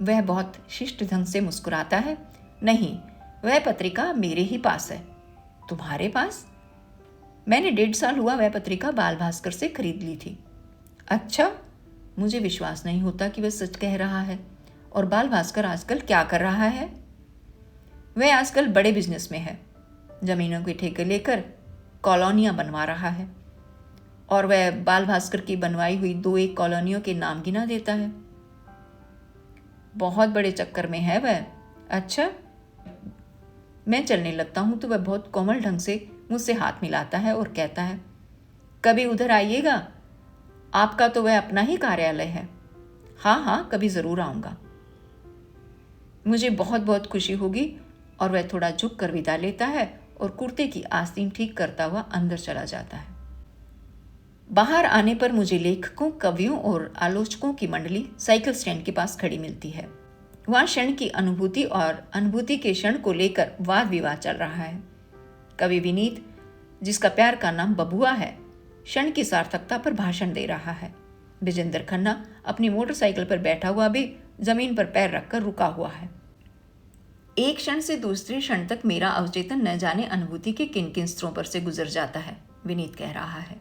वह बहुत शिष्ट ढंग से मुस्कुराता है। नहीं, वह पत्रिका मेरे ही पास है। तुम्हारे पास? मैंने 1.5 साल हुआ वह पत्रिका बाल भास्कर से खरीद ली थी। अच्छा, मुझे विश्वास नहीं होता कि वह सच कह रहा है। और बाल भास्कर आजकल क्या कर रहा है? वह आजकल बड़े बिजनेस में है। जमीनों के ठेके लेकर कॉलोनियां बनवा रहा है। और वह बाल भास्कर की बनवाई हुई 2-1 कॉलोनियों के नाम गिना देता है। बहुत बड़े चक्कर में है वह। अच्छा, मैं चलने लगता हूं तो वह बहुत कोमल ढंग से मुझसे हाथ मिलाता है और कहता है, कभी उधर आइएगा। आपका तो वह अपना ही कार्यालय है। हाँ हाँ, कभी जरूर आऊंगा। मुझे बहुत बहुत खुशी होगी। और वह थोड़ा झुक कर विदा लेता है और कुर्ते की आस्तीन ठीक करता हुआ अंदर चला जाता है। बाहर आने पर मुझे लेखकों, कवियों और आलोचकों की मंडली साइकिल स्टैंड के पास खड़ी मिलती है। वहां क्षण की अनुभूति और अनुभूति के क्षण को लेकर वाद विवाद चल रहा है। कवि विनीत, जिसका प्यार का नाम बबुआ है, क्षण की सार्थकता पर भाषण दे रहा है। विजेंद्र खन्ना अपनी मोटरसाइकिल पर बैठा हुआ भी जमीन पर पैर रखकर रुका हुआ है। एक क्षण से दूसरे क्षण तक मेरा अवचेतन न जाने अनुभूति के किन किन स्तरों पर से गुजर जाता है, विनीत कह रहा है।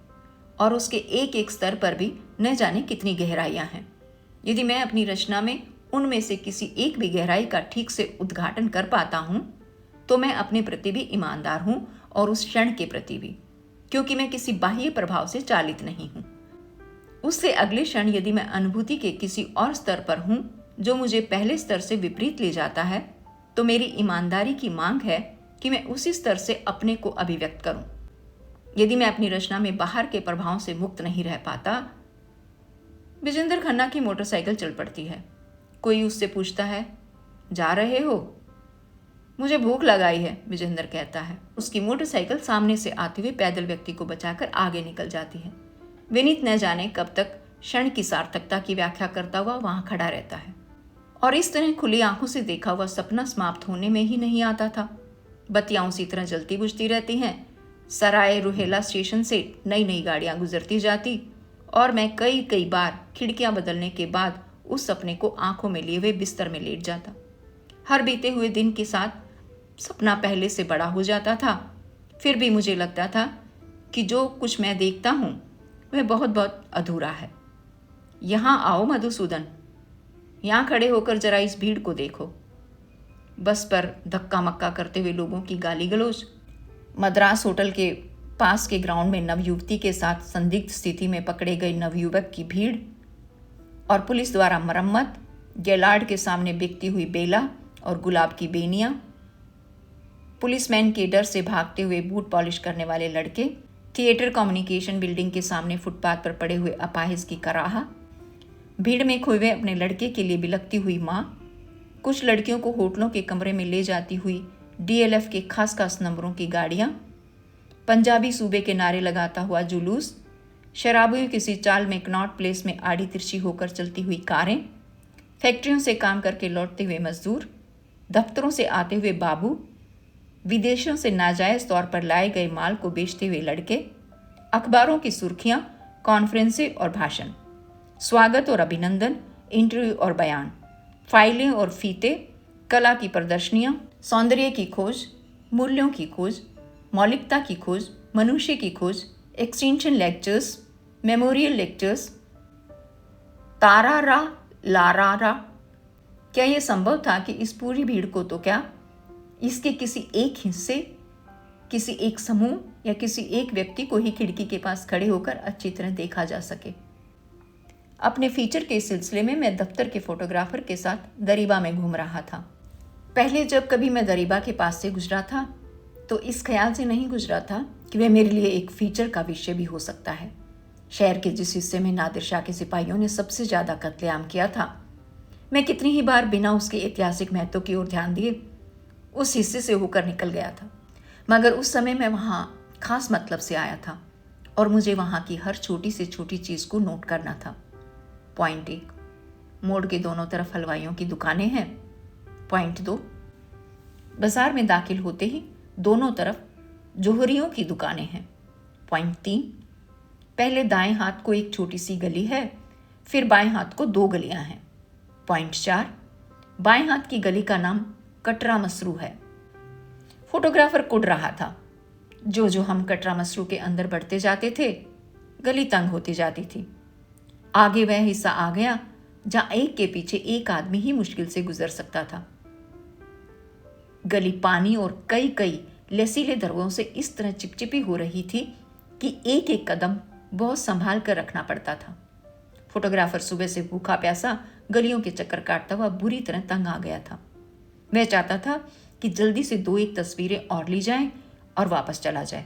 और उसके एक एक स्तर पर भी न जाने कितनी गहराइयां हैं। यदि मैं अपनी रचना में उनमें से किसी एक भी गहराई का ठीक से उद्घाटन कर पाता हूं तो मैं अपने प्रति भी ईमानदार हूं और उस क्षण के प्रति भी, क्योंकि मैं किसी बाह्य प्रभाव से चालित नहीं हूं। उससे अगले क्षण यदि मैं अनुभूति के किसी और स्तर पर हूं जो मुझे पहले स्तर से विपरीत ले जाता है तो मेरी ईमानदारी की मांग है कि मैं उसी स्तर से अपने को अभिव्यक्त करूं। यदि मैं अपनी रचना में बाहर के प्रभावों से मुक्त नहीं रह पाता। विजेंद्र खन्ना की मोटरसाइकिल चल पड़ती है। कोई उससे पूछता है, जा रहे हो? मुझे भूख लगाई है, विजेंद्र कहता है। उसकी मोटरसाइकिल सामने से आते हुए पैदल व्यक्ति को बचाकर आगे निकल जाती है। विनीत न जाने कब तक क्षण की सार्थकता की व्याख्या करता हुआ वहां खड़ा रहता है। और इस तरह खुली आंखों से देखा हुआ सपना समाप्त होने में ही नहीं आता था। बत्तियां उसी तरह जलती बुझती रहती हैं। सराय रुहेला स्टेशन से नई नई गाड़ियां गुजरती जाती और मैं कई कई बार खिड़कियां बदलने के बाद उस सपने को आंखों में लिए हुए बिस्तर में लेट जाता। हर बीते हुए दिन के साथ सपना पहले से बड़ा हो जाता था। फिर भी मुझे लगता था कि जो कुछ मैं देखता हूं वह बहुत बहुत अधूरा है। यहां आओ मधुसूदन, यहां खड़े होकर जरा इस भीड़ को देखो। बस पर धक्का मक्का करते हुए लोगों की गाली गलौज, मद्रास होटल के पास के ग्राउंड में नवयुवती के साथ संदिग्ध स्थिति में पकड़े गए नवयुवक की भीड़ और पुलिस द्वारा मरम्मत, गैलार्ड के सामने बिकती हुई बेला और गुलाब की बेनियां, पुलिसमैन के डर से भागते हुए बूट पॉलिश करने वाले लड़के, थिएटर कम्युनिकेशन बिल्डिंग के सामने फुटपाथ पर पड़े हुए अपाहिज की कराहा, भीड़ में खोए हुए अपने लड़के के लिए बिलखती हुई माँ, कुछ लड़कियों को होटलों के कमरे में ले जाती हुई डीएलएफ के खास खास नंबरों की गाड़ियाँ, पंजाबी सूबे के नारे लगाता हुआ जुलूस, शराबियों किसी चाल में कनॉट प्लेस में आड़ी तिरछी होकर चलती हुई कारें, फैक्ट्रियों से काम करके लौटते हुए मजदूर, दफ्तरों से आते हुए बाबू, विदेशों से नाजायज तौर पर लाए गए माल को बेचते हुए लड़के, अखबारों की सुर्खियां, कॉन्फ्रेंसें और भाषण, स्वागत और अभिनंदन, इंटरव्यू और बयान, फाइलें और फीते, कला की प्रदर्शनियाँ, सौंदर्य की खोज, मूल्यों की खोज, मौलिकता की खोज, मनुष्य की खोज, एक्सटेंशन लेक्चर्स, मेमोरियल लेक्चर्स, तारारा लारारा। क्या यह संभव था कि इस पूरी भीड़ को तो क्या इसके किसी एक हिस्से, किसी एक समूह या किसी एक व्यक्ति को ही खिड़की के पास खड़े होकर अच्छी तरह देखा जा सके। अपने फीचर के सिलसिले में मैं दफ्तर के फोटोग्राफर के साथ दरीबा में घूम रहा था। पहले जब कभी मैं दरीबा के पास से गुजरा था तो इस ख्याल से नहीं गुजरा था कि वह मेरे लिए एक फीचर का विषय भी हो सकता है। शहर के जिस हिस्से में नादिर शाह के सिपाहियों ने सबसे ज़्यादा कत्लेआम किया था, मैं कितनी ही बार बिना उसके ऐतिहासिक महत्व की ओर ध्यान दिए उस हिस्से से होकर निकल गया था। मगर उस समय मैं वहाँ खास मतलब से आया था और मुझे वहाँ की हर छोटी से छोटी चीज़ को नोट करना था। पॉइंट 1, मोड़ के दोनों तरफ हलवाइयों की दुकानें हैं। पॉइंट 2, बाजार में दाखिल होते ही दोनों तरफ जोहरियों की दुकानें हैं। पॉइंट 3, पहले दाएं हाथ को एक छोटी सी गली है, फिर बाएं हाथ को 2 गलियां हैं। पॉइंट 4, बाएं हाथ की गली का नाम कटरा मसरू है। फोटोग्राफर कुड़ रहा था। जो जो हम कटरा मसरू के अंदर बढ़ते जाते थे, गली तंग होती जाती थी। आगे वह हिस्सा आ गया जहां एक के पीछे एक आदमी ही मुश्किल से गुजर सकता था। गली पानी और कई कई लसीले दरवों से इस तरह चिपचिपी हो रही थी कि एक एक कदम बहुत संभाल कर रखना पड़ता था। फोटोग्राफर सुबह से भूखा प्यासा गलियों के चक्कर काटता हुआ बुरी तरह तंग आ गया था। वह चाहता था कि जल्दी से 2-1 तस्वीरें और ली जाएं और वापस चला जाए,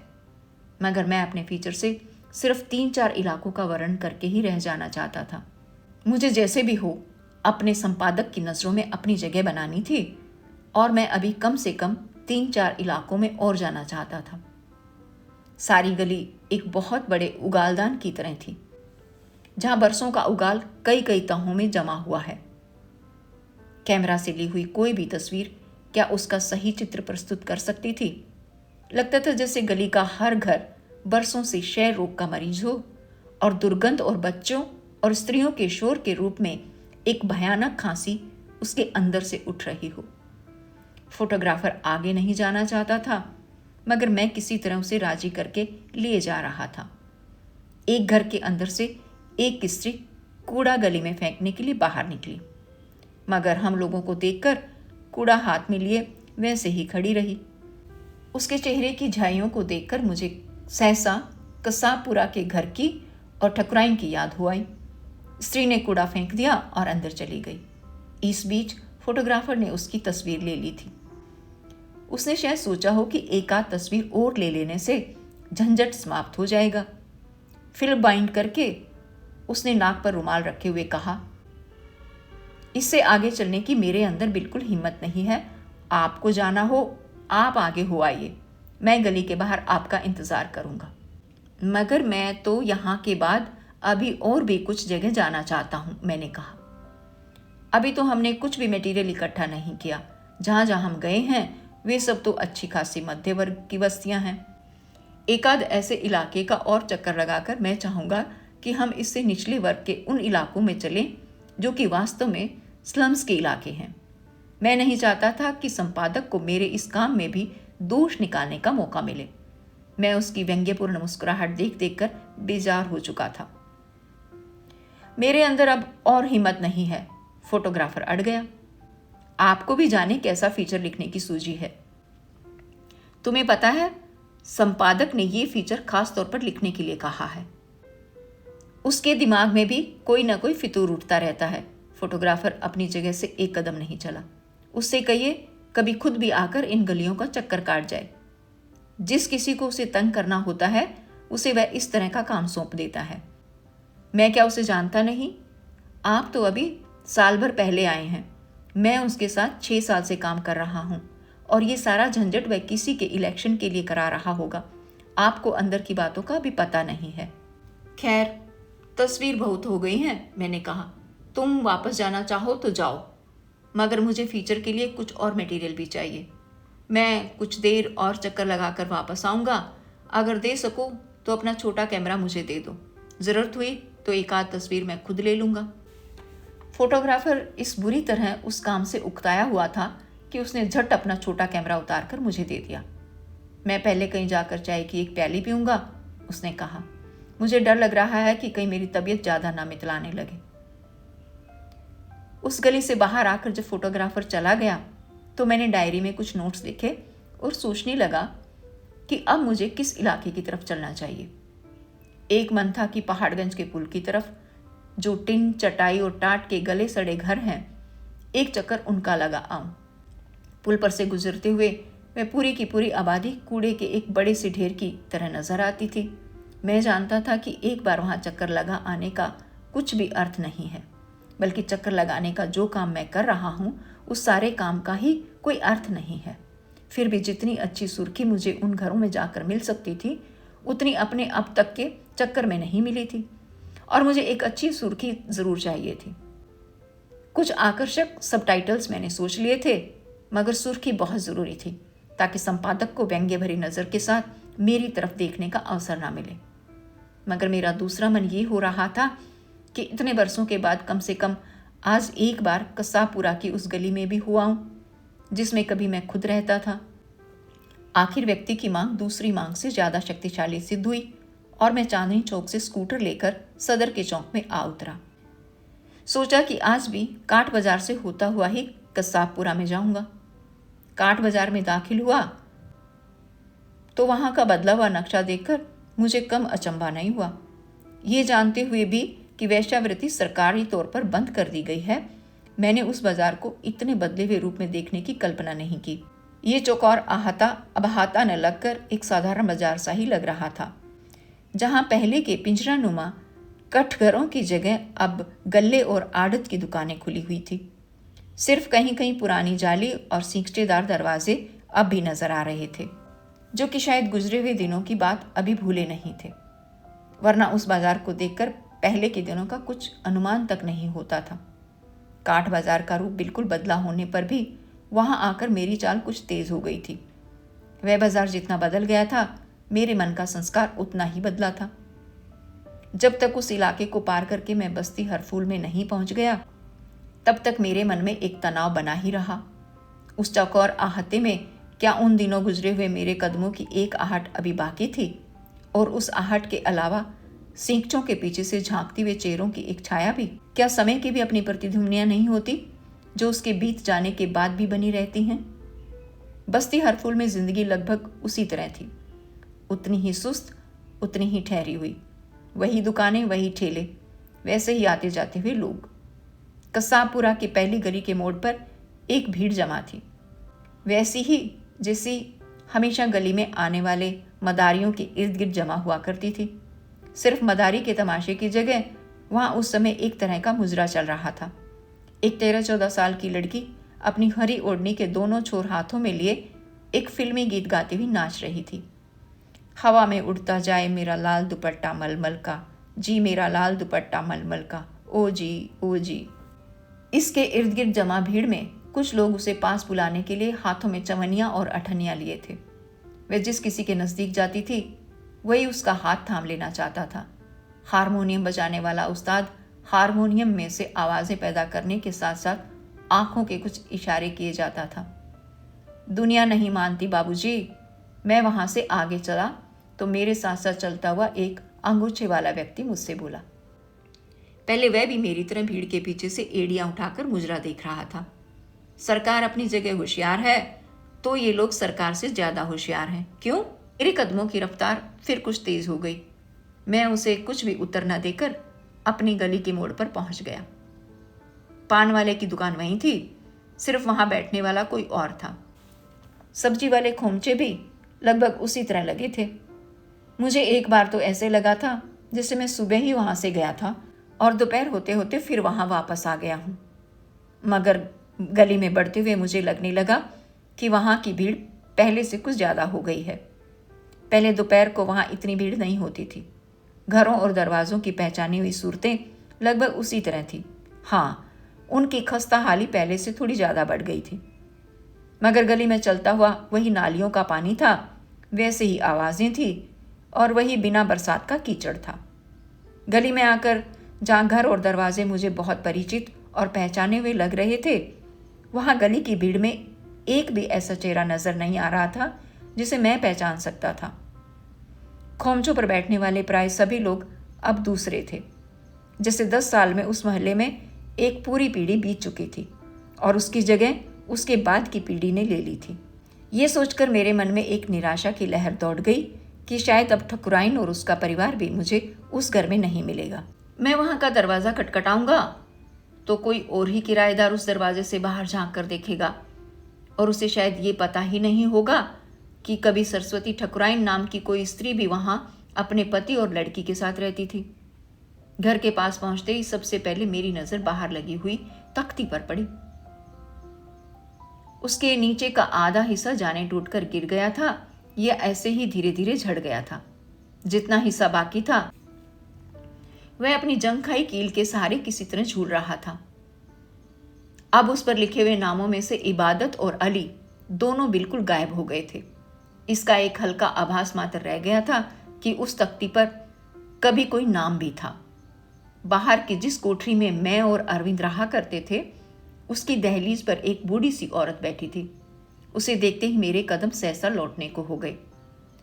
मगर मैं अपने फीचर से सिर्फ 3-4 इलाकों का वर्णन करके ही रह जाना चाहता था। मुझे जैसे भी हो अपने संपादक की नज़रों में अपनी जगह बनानी थी और मैं अभी कम से कम 3-4 इलाकों में और जाना चाहता था। सारी गली एक बहुत बड़े उगालदान की तरह थी, जहां बरसों का उगाल कई कई तहों में जमा हुआ है। कैमरा से ली हुई कोई भी तस्वीर क्या उसका सही चित्र प्रस्तुत कर सकती थी? लगता था जैसे गली का हर घर बरसों से क्षय रोग का मरीज हो और दुर्गंध और बच्चों और स्त्रियों के शोर के रूप में एक भयानक खांसी उसके अंदर से उठ रही हो। फोटोग्राफर आगे नहीं जाना चाहता था, मगर मैं किसी तरह उसे राजी करके लिए जा रहा था। एक घर के अंदर से एक स्त्री कूड़ा गली में फेंकने के लिए बाहर निकली, मगर हम लोगों को देखकर कूड़ा हाथ में लिए वैसे ही खड़ी रही। उसके चेहरे की झाइयों को देखकर मुझे सहसा कसाबपुरा के घर की और ठकुराइन की याद हो आई। स्त्री ने कूड़ा फेंक दिया और अंदर चली गई। इस बीच फोटोग्राफर ने उसकी तस्वीर ले ली थी। उसने शायद सोचा हो कि एक आध तस्वीर और ले लेने से झंझट समाप्त हो जाएगा। फिल्म बाइंड करके उसने नाक पर रुमाल रखे हुए कहा, इससे आगे चलने की मेरे अंदर बिल्कुल हिम्मत नहीं है। आपको जाना हो आप आगे हो आइए, मैं गली के बाहर आपका इंतजार करूंगा। मगर मैं तो यहाँ के बाद अभी और भी कुछ जगह जाना चाहता हूँ, मैंने कहा। अभी तो हमने कुछ भी मटेरियल इकट्ठा नहीं किया। जहाँ जहाँ हम गए हैं वे सब तो अच्छी खासी मध्य वर्ग की बस्तियां हैं। एक आध ऐसे इलाके का और चक्कर लगाकर मैं चाहूँगा कि हम इससे निचले वर्ग के उन इलाकों में चलें जो कि वास्तव में स्लम्स के इलाके हैं। मैं नहीं चाहता था कि संपादक को मेरे इस काम में भी दोष निकालने का मौका मिले। मैं उसकी व्यंग्यपूर्ण मुस्कुराहट देख देख कर बेजार हो चुका था। मेरे अंदर अब और हिम्मत नहीं है, फोटोग्राफर अड़ गया। आपको भी जाने कैसा फीचर लिखने की सूझी है। तुम्हें पता है, संपादक ने ये फीचर खास तौर पर लिखने के लिए कहा है। उसके दिमाग में भी कोई ना कोई फितूर उठता रहता है। फोटोग्राफर अपनी जगह से एक कदम नहीं चला। उससे कहिए कभी खुद भी आकर इन गलियों का चक्कर काट जाए। जिस किसी को उसे तंग करना होता है उसे वह इस तरह का काम सौंप देता है। मैं क्या उसे जानता नहीं? आप तो अभी साल भर पहले आए हैं। मैं उसके साथ 6 साल से काम कर रहा हूँ और ये सारा झंझट वह किसी के इलेक्शन के लिए करा रहा होगा। आपको अंदर की बातों का भी पता नहीं है। खैर, तस्वीर बहुत हो गई है, मैंने कहा। तुम वापस जाना चाहो तो जाओ, मगर मुझे फीचर के लिए कुछ और मटेरियल भी चाहिए। मैं कुछ देर और चक्कर लगाकर वापस आऊँगा। अगर दे सकूँ तो अपना छोटा कैमरा मुझे दे दो। ज़रूरत हुई तो एक आध तस्वीर मैं खुद ले लूँगा। फोटोग्राफर इस बुरी तरह उस काम से उकताया हुआ था कि उसने झट अपना छोटा कैमरा उतार कर मुझे दे दिया। मैं पहले कहीं जाकर चाय की एक प्याली पीऊँगा, उसने कहा। मुझे डर लग रहा है कि कहीं मेरी तबीयत ज़्यादा ना मितलाने लगे। उस गली से बाहर आकर जब फोटोग्राफर चला गया तो मैंने डायरी में कुछ नोट्स लिखे और सोचने लगा कि अब मुझे किस इलाके की तरफ चलना चाहिए। एक मन था कि पहाड़गंज के पुल की तरफ, जो टिन, चटाई और टाट के गले सड़े घर हैं, एक चक्कर उनका लगा आऊं। पुल पर से गुजरते हुए मैं पूरी की पूरी आबादी कूड़े के एक बड़े से ढेर की तरह नजर आती थी। मैं जानता था कि एक बार वहां चक्कर लगा आने का कुछ भी अर्थ नहीं है, बल्कि चक्कर लगाने का जो काम मैं कर रहा हूं उस सारे काम का ही कोई अर्थ नहीं है। फिर भी जितनी अच्छी सुर्खी मुझे उन घरों में जाकर मिल सकती थी उतनी अपने अब तक के चक्कर में नहीं मिली थी, और मुझे एक अच्छी सुर्खी जरूर चाहिए थी। कुछ आकर्षक सबटाइटल्स मैंने सोच लिए थे, मगर सुर्खी बहुत ज़रूरी थी ताकि संपादक को व्यंग्य भरी नज़र के साथ मेरी तरफ देखने का अवसर ना मिले। मगर मेरा दूसरा मन ये हो रहा था कि इतने बरसों के बाद कम से कम आज एक बार कसापुरा की उस गली में भी हुआ हूँ जिसमें कभी मैं खुद रहता था। आखिर व्यक्ति की मांग दूसरी मांग से ज़्यादा शक्तिशाली सिद्ध हुई और मैं चांदनी चौक से स्कूटर लेकर सदर के चौक में आ उतरा। सोचा कि आज भी काट बाजार से होता हुआ ही कसाबपुरा में जाऊंगा। काट बाजार में दाखिल हुआ तो वहां का बदला हुआ नक्शा देखकर मुझे कम अचंभा नहीं हुआ। ये जानते हुए भी कि वेश्यावृत्ति सरकारी तौर पर बंद कर दी गई है, मैंने उस बाजार को इतने बदले हुए रूप में देखने की कल्पना नहीं की। ये चौकोर अहाता न लगकर एक साधारण बाजार सा ही लग रहा था, जहां पहले के पिंजरानुमा कठघरों की जगह अब गल्ले और आड़त की दुकानें खुली हुई थी। सिर्फ कहीं कहीं पुरानी जाली और सींचटेदार दरवाजे अब भी नजर आ रहे थे, जो कि शायद गुजरे हुए दिनों की बात अभी भूले नहीं थे, वरना उस बाजार को देखकर पहले के दिनों का कुछ अनुमान तक नहीं होता था। काठ बाजार का रूप बिल्कुल बदला होने पर भी वहां आकर मेरी चाल कुछ तेज हो गई थी। वह बाजार जितना बदल गया था, मेरे मन का संस्कार उतना ही बदला था। जब तक उस इलाके को पार करके मैं बस्ती हरफूल में नहीं पहुंच गया, तब तक मेरे मन में एक तनाव बना ही रहा। उस चौकोर आहते में क्या उन दिनों गुजरे हुए मेरे कदमों की एक आहट अभी बाकी थी, और उस आहट के अलावा सींचों के पीछे से झांकती हुए चेहरों की एक छाया भी? क्या समय की भी अपनी प्रतिध्वनियां नहीं होती जो उसके बीत जाने के बाद भी बनी रहती हैं? बस्ती हरफूल में जिंदगी लगभग उसी तरह थी, उतनी ही सुस्त, उतनी ही ठहरी हुई। वही दुकानें, वही ठेले, वैसे ही आते जाते हुए लोग। कसाबपुरा की पहली गली के मोड़ पर एक भीड़ जमा थी, वैसी ही जैसी हमेशा गली में आने वाले मदारियों के इर्द गिर्द जमा हुआ करती थी। सिर्फ मदारी के तमाशे की जगह वहां उस समय एक तरह का मुजरा चल रहा था। एक 13-14 साल की लड़की अपनी हरी ओढ़नी के दोनों छोर हाथों में लिए एक फिल्मी गीत गाती हुई नाच रही थी। हवा में उड़ता जाए मेरा लाल दुपट्टा मलमल का, जी मेरा लाल दुपट्टा मलमल का, ओ जी ओ जी। इसके इर्द गिर्द जमा भीड़ में कुछ लोग उसे पास बुलाने के लिए हाथों में चवनियां और अठनियां लिए थे। वे जिस किसी के नजदीक जाती थी वही उसका हाथ थाम लेना चाहता था। हारमोनियम बजाने वाला उस्ताद हारमोनियम में से आवाजें पैदा करने के साथ साथ आंखों के कुछ इशारे किए जाता था। दुनिया नहीं मानती बाबूजी। मैं वहां से आगे चला तो मेरे साथ साथ चलता हुआ एक अंगूछे वाला व्यक्ति मुझसे बोला। पहले वह भी मेरी तरह भीड़ के पीछे से एड़ियां उठाकर मुजरा देख रहा था। सरकार अपनी जगह होशियार है तो ये लोग सरकार से ज्यादा होशियार हैं। क्यों? मेरे कदमों की रफ्तार फिर कुछ तेज हो गई। मैं उसे कुछ भी उत्तर न देकर अपनी गली के मोड़ पर पहुंच गया। पान वाले की दुकान वहीं थी, सिर्फ वहां बैठने वाला कोई और था। सब्जी वाले खोमचे भी लगभग उसी तरह लगे थे। मुझे एक बार तो ऐसे लगा था जैसे मैं सुबह ही वहां से गया था और दोपहर होते होते फिर वहां वापस आ गया हूं। मगर गली में बढ़ते हुए मुझे लगने लगा कि वहां की भीड़ पहले से कुछ ज्यादा हो गई है। पहले दोपहर को वहां इतनी भीड़ नहीं होती थी। घरों और दरवाजों की पहचानी हुई सूरतें लगभग उसी तरह थी। हाँ, उनकी खस्ता हाली पहले से थोड़ी ज्यादा बढ़ गई थी, मगर गली में चलता हुआ वही नालियों का पानी था, वैसे ही आवाजें थी और वही बिना बरसात का कीचड़ था। गली में आकर जहाँ घर और दरवाजे मुझे बहुत परिचित और पहचाने हुए लग रहे थे, वहां गली की भीड़ में एक भी ऐसा चेहरा नजर नहीं आ रहा था जिसे मैं पहचान सकता था। खोमचों पर बैठने वाले प्राय सभी लोग अब दूसरे थे। जैसे 10 साल में उस मोहल्ले में एक पूरी पीढ़ी बीत चुकी थी और उसकी जगह उसके बाद की पीढ़ी ने ले ली थी। ये सोचकर मेरे मन में एक निराशा की लहर दौड़ गई कि शायद अब ठकुराइन और उसका परिवार भी मुझे उस घर में नहीं मिलेगा। मैं वहां का दरवाज़ा खटखटाऊंगा तो कोई और ही किराएदार उस दरवाजे से बाहर झांक कर देखेगा और उसे शायद ये पता ही नहीं होगा कि कभी सरस्वती ठकुराइन नाम की कोई स्त्री भी वहां अपने पति और लड़की के साथ रहती थी। घर के पास पहुंचते ही सबसे पहले मेरी नजर बाहर लगी हुई तख्ती पर पड़ी। उसके नीचे का आधा हिस्सा जाने टूटकर गिर गया था या ऐसे ही धीरे धीरे झड़ गया था। जितना हिस्सा बाकी था वह अपनी जंग खाई कील के सहारे किसी तरह झूल रहा था। अब उस पर लिखे हुए नामों में से इबादत और अली दोनों बिल्कुल गायब हो गए थे। इसका एक हल्का आभास मात्र रह गया था कि उस तख्ती पर कभी कोई नाम भी था। बाहर की जिस कोठरी में मैं और अरविंद रहा करते थे उसकी दहलीज पर एक बूढ़ी सी औरत बैठी थी। उसे देखते ही मेरे कदम सहसा लौटने को हो गए,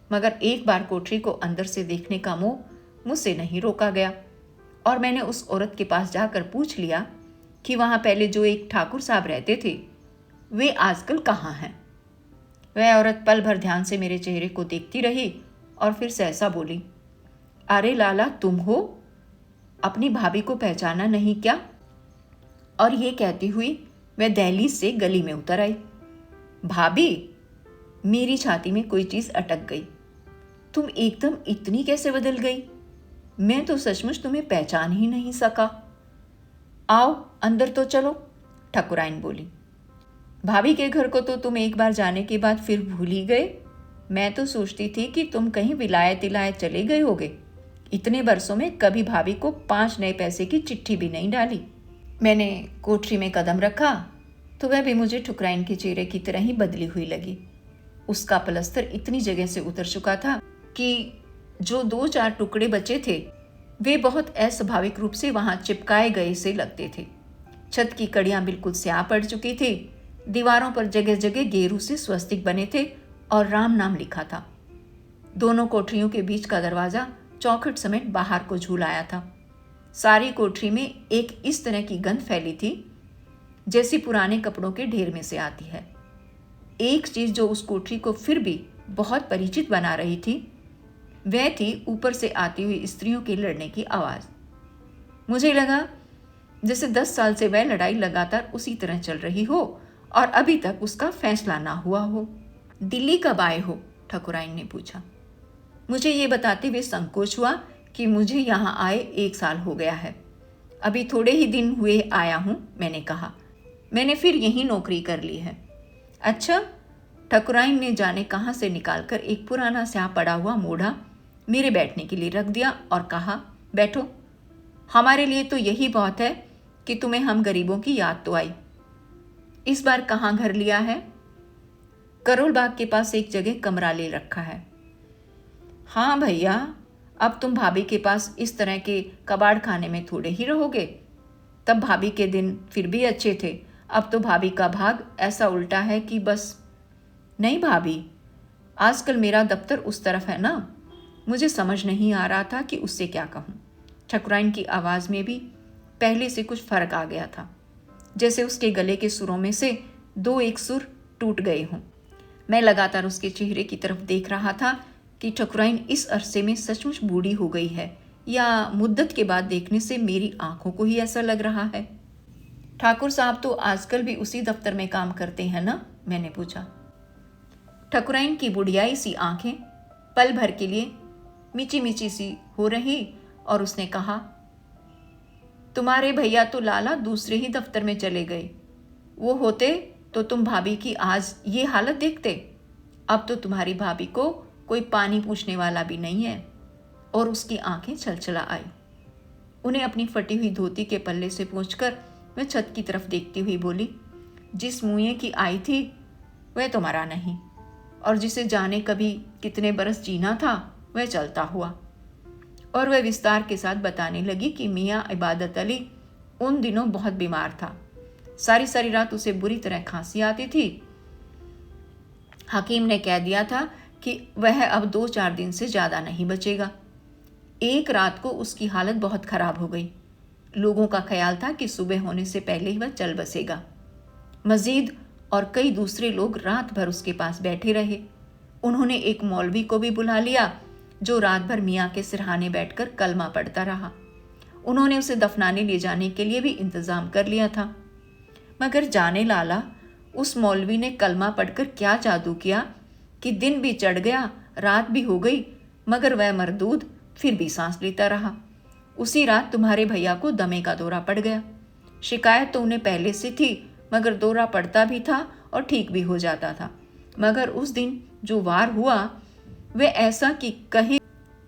मगर एक बार कोठरी को अंदर से देखने का मोह मुझसे नहीं रोका गया और मैंने उस औरत के पास जाकर पूछ लिया कि वहां पहले जो एक ठाकुर साहब रहते थे वे आजकल कहाँ हैं। वह औरत पल भर ध्यान से मेरे चेहरे को देखती रही और फिर सहसा बोली, अरे लाला तुम हो, अपनी भाभी को पहचाना नहीं क्या? और ये कहती हुई वह दहलीज से गली में उतर आई। भाभी, मेरी छाती में कोई चीज अटक गई। तुम एकदम इतनी कैसे बदल गई? मैं तो सचमुच तुम्हें पहचान ही नहीं सका। आओ अंदर तो चलो, ठकुराइन बोली। भाभी के घर को तो तुम एक बार जाने के बाद फिर भूल ही गए। मैं तो सोचती थी कि तुम कहीं विलायत इलायत चले गए होगे। इतने बरसों में कभी भाभी को 5 नए पैसे की चिट्ठी भी नहीं डाली। मैंने कोठरी में कदम रखा तो वह भी मुझे ठुकराइन के चेहरे की तरह ही बदली हुई लगी। उसका पलस्तर इतनी जगह से उतर चुका था कि जो 2-4 टुकड़े बचे थे वे बहुत अस्वाभाविक रूप से वहां चिपकाए गए से लगते थे। छत की कड़ियां बिल्कुल स्याह पड़ चुकी थी। दीवारों पर जगह जगह गेरू से स्वस्तिक बने थे और राम नाम लिखा था। दोनों कोठरियों के बीच का दरवाजा चौखट समेत बाहर को झूल आया था। सारी कोठरी में एक इस तरह की गंध फैली थी जैसी पुराने कपड़ों के ढेर में से आती है। एक चीज जो उस कोठरी को फिर भी बहुत परिचित बना रही थी वह थी ऊपर से आती हुई स्त्रियों के लड़ने की आवाज। मुझे लगा जैसे 10 साल से वह लड़ाई लगातार उसी तरह चल रही हो और अभी तक उसका फैसला ना हुआ हो। दिल्ली कब आए हो? ठकुराइन ने पूछा। मुझे ये बताते हुए संकोच हुआ कि मुझे यहाँ आए 1 साल हो गया है। अभी थोड़े ही दिन हुए आया हूँ, मैंने कहा। मैंने फिर यही नौकरी कर ली है। अच्छा? ठकुराइन ने जाने कहाँ से निकालकर एक पुराना स्याह पड़ा हुआ मोढ़ा मेरे बैठने के लिए रख दिया और कहा, बैठो। हमारे लिए तो यही बहुत है कि तुम्हें हम गरीबों की याद तो आई। इस बार कहाँ घर लिया है? करोल बाग के पास एक जगह कमरा ले रखा है। हाँ भैया, अब तुम भाभी के पास इस तरह के कबाड़ खाने में थोड़े ही रहोगे। तब भाभी के दिन फिर भी अच्छे थे, अब तो भाभी का भाग ऐसा उल्टा है कि बस। नहीं भाभी, आजकल मेरा दफ्तर उस तरफ है ना। मुझे समझ नहीं आ रहा था कि उससे क्या कहूँ। ठकुराइन की आवाज़ में भी पहले से कुछ फर्क आ गया था, जैसे उसके गले के सुरों में से 2-1 सुर टूट गए हों। मैं लगातार उसके चेहरे की तरफ देख रहा था कि ठकुराइन इस अरसे में सचमुच बूढ़ी हो गई है या मुद्दत के बाद देखने से मेरी आंखों को ही ऐसा लग रहा है। ठाकुर साहब तो आजकल भी उसी दफ्तर में काम करते हैं ना? मैंने पूछा। ठकुराइन की बुढ़ियाई सी आंखें पल भर के लिए मिची मिची सी हो रही और उसने कहा, तुम्हारे भैया तो लाला दूसरे ही दफ्तर में चले गए। वो होते तो तुम भाभी की आज ये हालत देखते। अब तो तुम्हारी भाभी को कोई पानी पूछने वाला भी नहीं है। और उसकी आंखें छलछला आई। उन्हें अपनी फटी हुई धोती के पल्ले से पोंछकर मैं छत की तरफ देखती हुई बोली, जिस मुँह की आई थी वह तो मरा नहीं, और जिसे जाने कभी कितने बरस जीना था वह चलता हुआ। और वह विस्तार के साथ बताने लगी कि मियाँ इबादत अली उन दिनों बहुत बीमार था। सारी सारी रात उसे बुरी तरह खांसी आती थी हकीम ने कह दिया था कि वह अब 2-4 दिन से ज़्यादा नहीं बचेगा। एक रात को उसकी हालत बहुत ख़राब हो गई। लोगों का ख्याल था कि सुबह होने से पहले ही वह चल बसेगा। मजीद और कई दूसरे लोग रात भर उसके पास बैठे रहे। उन्होंने एक मौलवी को भी बुला लिया जो रात भर मियाँ के सिरहाने बैठकर कलमा पढ़ता रहा। उन्होंने उसे दफनाने ले जाने के लिए भी इंतज़ाम कर लिया था। मगर जाने लाला, उस मौलवी ने कलमा पढ़कर क्या जादू किया कि दिन भी चढ़ गया, रात भी हो गई, मगर वह मरदूद फिर भी सांस लेता रहा। उसी रात तुम्हारे भैया को दमे का दौरा पड़ गया। शिकायत तो उन्हें पहले से थी, मगर दौरा पड़ता भी था और ठीक भी हो जाता था। मगर उस दिन जो वार हुआ वह ऐसा कि कहे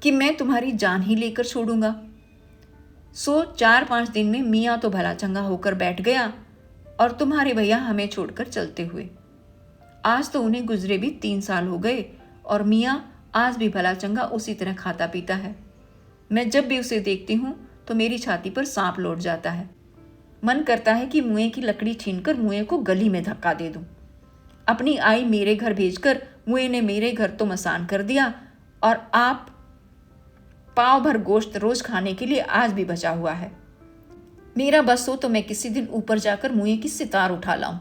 कि मैं तुम्हारी जान ही लेकर छोड़ूंगा। सो 4-5 दिन में मियाँ तो भला चंगा होकर बैठ गया और तुम्हारे भैया हमें छोड़कर चलते हुए। आज तो उन्हें गुजरे भी 3 साल हो गए और मियाँ आज भी भला चंगा उसी तरह खाता पीता है। मैं जब भी उसे देखती हूँ तो मेरी छाती पर सांप लौट जाता है। मन करता है कि मुए की लकड़ी छीनकर मुए को गली में धक्का दे दूं। अपनी आई मेरे घर भेजकर मुए ने मेरे घर तो मसान कर दिया और आप पाव भर गोश्त रोज खाने के लिए आज भी बचा हुआ है। मेरा बस हो तो मैं किसी दिन ऊपर जाकर मुए की सितार उठा लाऊं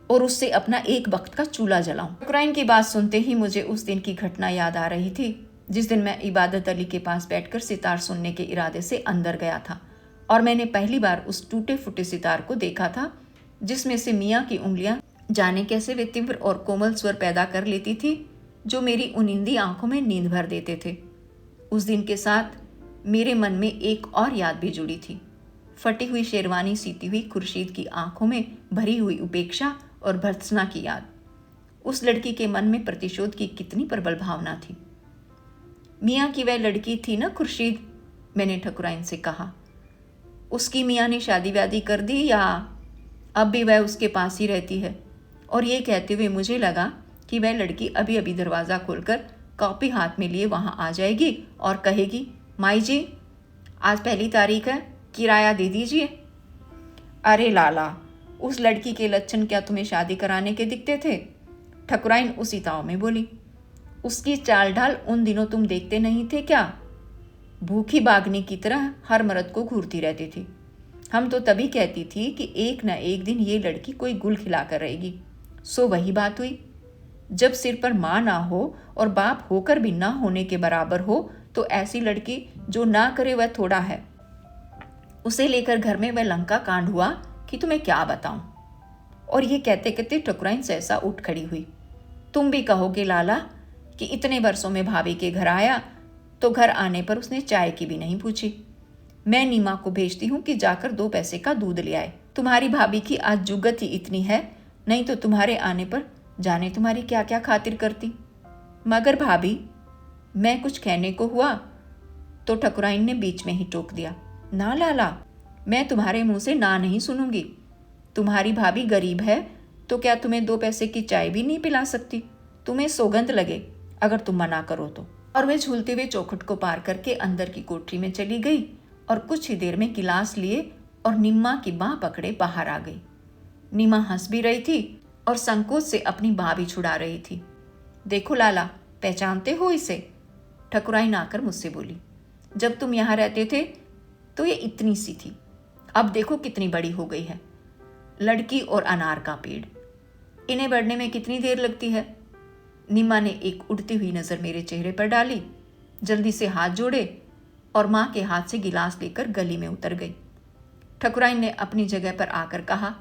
और उससे अपना एक वक्त का चूल्हा जलाऊं। ठकुराइन की बात सुनते ही मुझे उस दिन की घटना याद आ रही थी जिस दिन मैं इबादत अली के पास बैठकर सितार सुनने के इरादे से अंदर गया था और मैंने पहली बार उस टूटे फूटे सितार को देखा था जिसमें से मियाँ की उंगलियां जाने कैसे वे तीव्र और कोमल स्वर पैदा कर लेती थी जो मेरी उनिंदी आंखों में नींद भर देते थे। उस दिन के साथ मेरे मन में एक और याद भी जुड़ी थी। फटी हुई शेरवानी सीती हुई खुर्शीद की आंखों में भरी हुई उपेक्षा और भर्त्सना की याद। उस लड़की के मन में प्रतिशोध की कितनी प्रबल भावना थी। मियाँ की वह लड़की थी ना खुर्शीद, मैंने ठकुराइन से कहा। उसकी मियाँ ने शादी व्यादी कर दी या अब भी वह उसके पास ही रहती है? और ये कहते हुए मुझे लगा कि वह लड़की अभी अभी दरवाज़ा खोलकर कॉपी हाथ में लिए वहाँ आ जाएगी और कहेगी, माई जी आज 1 तारीख है, किराया दे दीजिए। अरे लाला, उस लड़की के लक्षण क्या तुम्हें शादी कराने के दिखते थे? ठकुराइन उसी ताव में बोली। उसकी चाल ढाल उन दिनों तुम देखते नहीं थे क्या? भूखी बागनी की तरह हर मर्द को घूरती रहती थी। हम तो तभी कहती थी कि एक न एक दिन ये लड़की कोई गुल खिलाकर रहेगी। सो वही बात हुई। जब सिर पर माँ ना हो और बाप होकर भी ना होने के बराबर हो तो ऐसी लड़की जो ना करे वह थोड़ा है। उसे लेकर घर में वह लंका कांड हुआ कि तुम्हें क्या बताऊं। और ये कहते कहते ठकुराइन सहसा उठ खड़ी हुई। तुम भी कहोगे लाला कि इतने वर्षों में भाभी के घर आया तो घर आने पर उसने चाय की भी नहीं पूछी। मैं नीमा को भेजती हूँ कि जाकर 2 पैसे का दूध ले आए। तुम्हारी भाभी की आज जुगत ही इतनी है, नहीं तो तुम्हारे आने पर जाने तुम्हारी क्या क्या खातिर करती। मगर भाभी, मैं कुछ कहने को हुआ तो ठकुराइन ने बीच में ही टोक दिया। ना लाला, मैं तुम्हारे मुंह से ना नहीं सुनूंगी। तुम्हारी भाभी गरीब है तो क्या तुम्हें 2 पैसे की चाय भी नहीं पिला सकती? तुम्हें सौगंध लगे अगर तुम मना करो तो। और वह झूलते हुए चौखट को पार करके अंदर की कोठरी में चली गई और कुछ ही देर में गिलास लिए और निम्मा की बाह पकड़े बाहर आ गई। निम्मा हंस भी रही थी और संकोच से अपनी बाह भी छुड़ा रही थी। देखो लाला, पहचानते हो इसे? ठकुराइन आकर मुझसे बोली। जब तुम यहाँ रहते थे तो ये इतनी सी थी, अब देखो कितनी बड़ी हो गई है। लड़की और अनार का पेड़, इन्हें बढ़ने में कितनी देर लगती है? निम्मा ने एक उड़ती हुई नज़र मेरे चेहरे पर डाली, जल्दी से हाथ जोड़े और माँ के हाथ से गिलास लेकर गली में उतर गई। ठकुराइन ने अपनी जगह पर आकर कहा,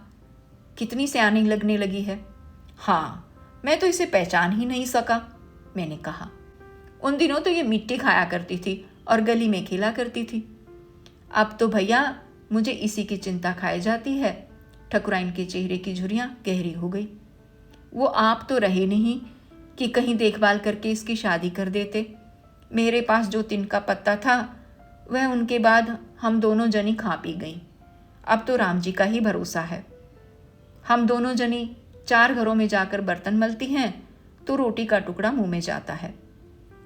कितनी सयानी लगने लगी है। हाँ, मैं तो इसे पहचान ही नहीं सका, मैंने कहा। उन दिनों तो ये मिट्टी खाया करती थी और गली में खेला करती थी। अब तो भैया मुझे इसी की चिंता खाई जाती है। ठकुराइन के चेहरे की झुर्रियाँ गहरी हो गई। वो आप तो रहे नहीं कि कहीं देखभाल करके इसकी शादी कर देते। मेरे पास जो तिनका पत्ता था वह उनके बाद हम दोनों जनी खा पी गई। अब तो राम जी का ही भरोसा है। हम दोनों जनी 4 घरों में जाकर बर्तन मलती हैं तो रोटी का टुकड़ा मुंह में जाता है।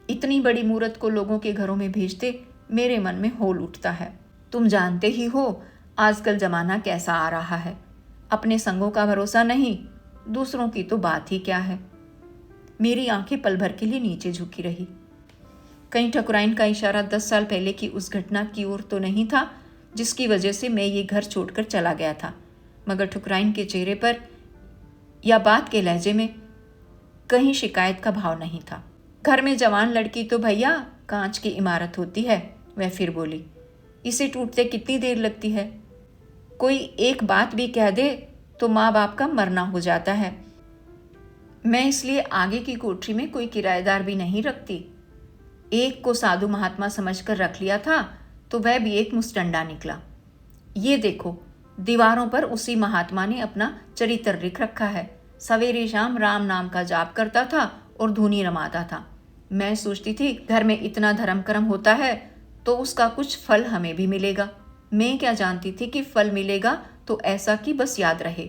इतनी बड़ी मूरत को लोगों के घरों में भेजते मेरे मन में होल उठता है। तुम जानते ही हो आजकल जमाना कैसा आ रहा है। अपने संगों का भरोसा नहीं, दूसरों की तो बात ही क्या है। मेरी आंखें पल भर के लिए नीचे झुकी रही। कहीं ठकुराइन का इशारा 10 साल पहले की उस घटना की ओर तो नहीं था जिसकी वजह से मैं ये घर छोड़कर चला गया था, मगर ठकुराइन के चेहरे पर या बात के लहजे में कहीं शिकायत का भाव नहीं था। घर में जवान लड़की तो भैया कांच की इमारत होती है, वह फिर बोली। इसे टूटते कितनी देर लगती है? कोई एक बात भी कह दे तो माँ बाप का मरना हो जाता है। मैं इसलिए आगे की कोठरी में कोई किराएदार भी नहीं रखती। एक को साधु महात्मा समझकर रख लिया था तो वह भी एक मुस्टंडा निकला। ये देखो, दीवारों पर उसी महात्मा ने अपना चरित्र लिख रखा है। सवेरे शाम राम नाम का जाप करता था और धुनी रमाता था। मैं सोचती थी घर में इतना धर्म कर्म होता है तो उसका कुछ फल हमें भी मिलेगा। मैं क्या जानती थी कि फल मिलेगा तो ऐसा कि बस याद रहे।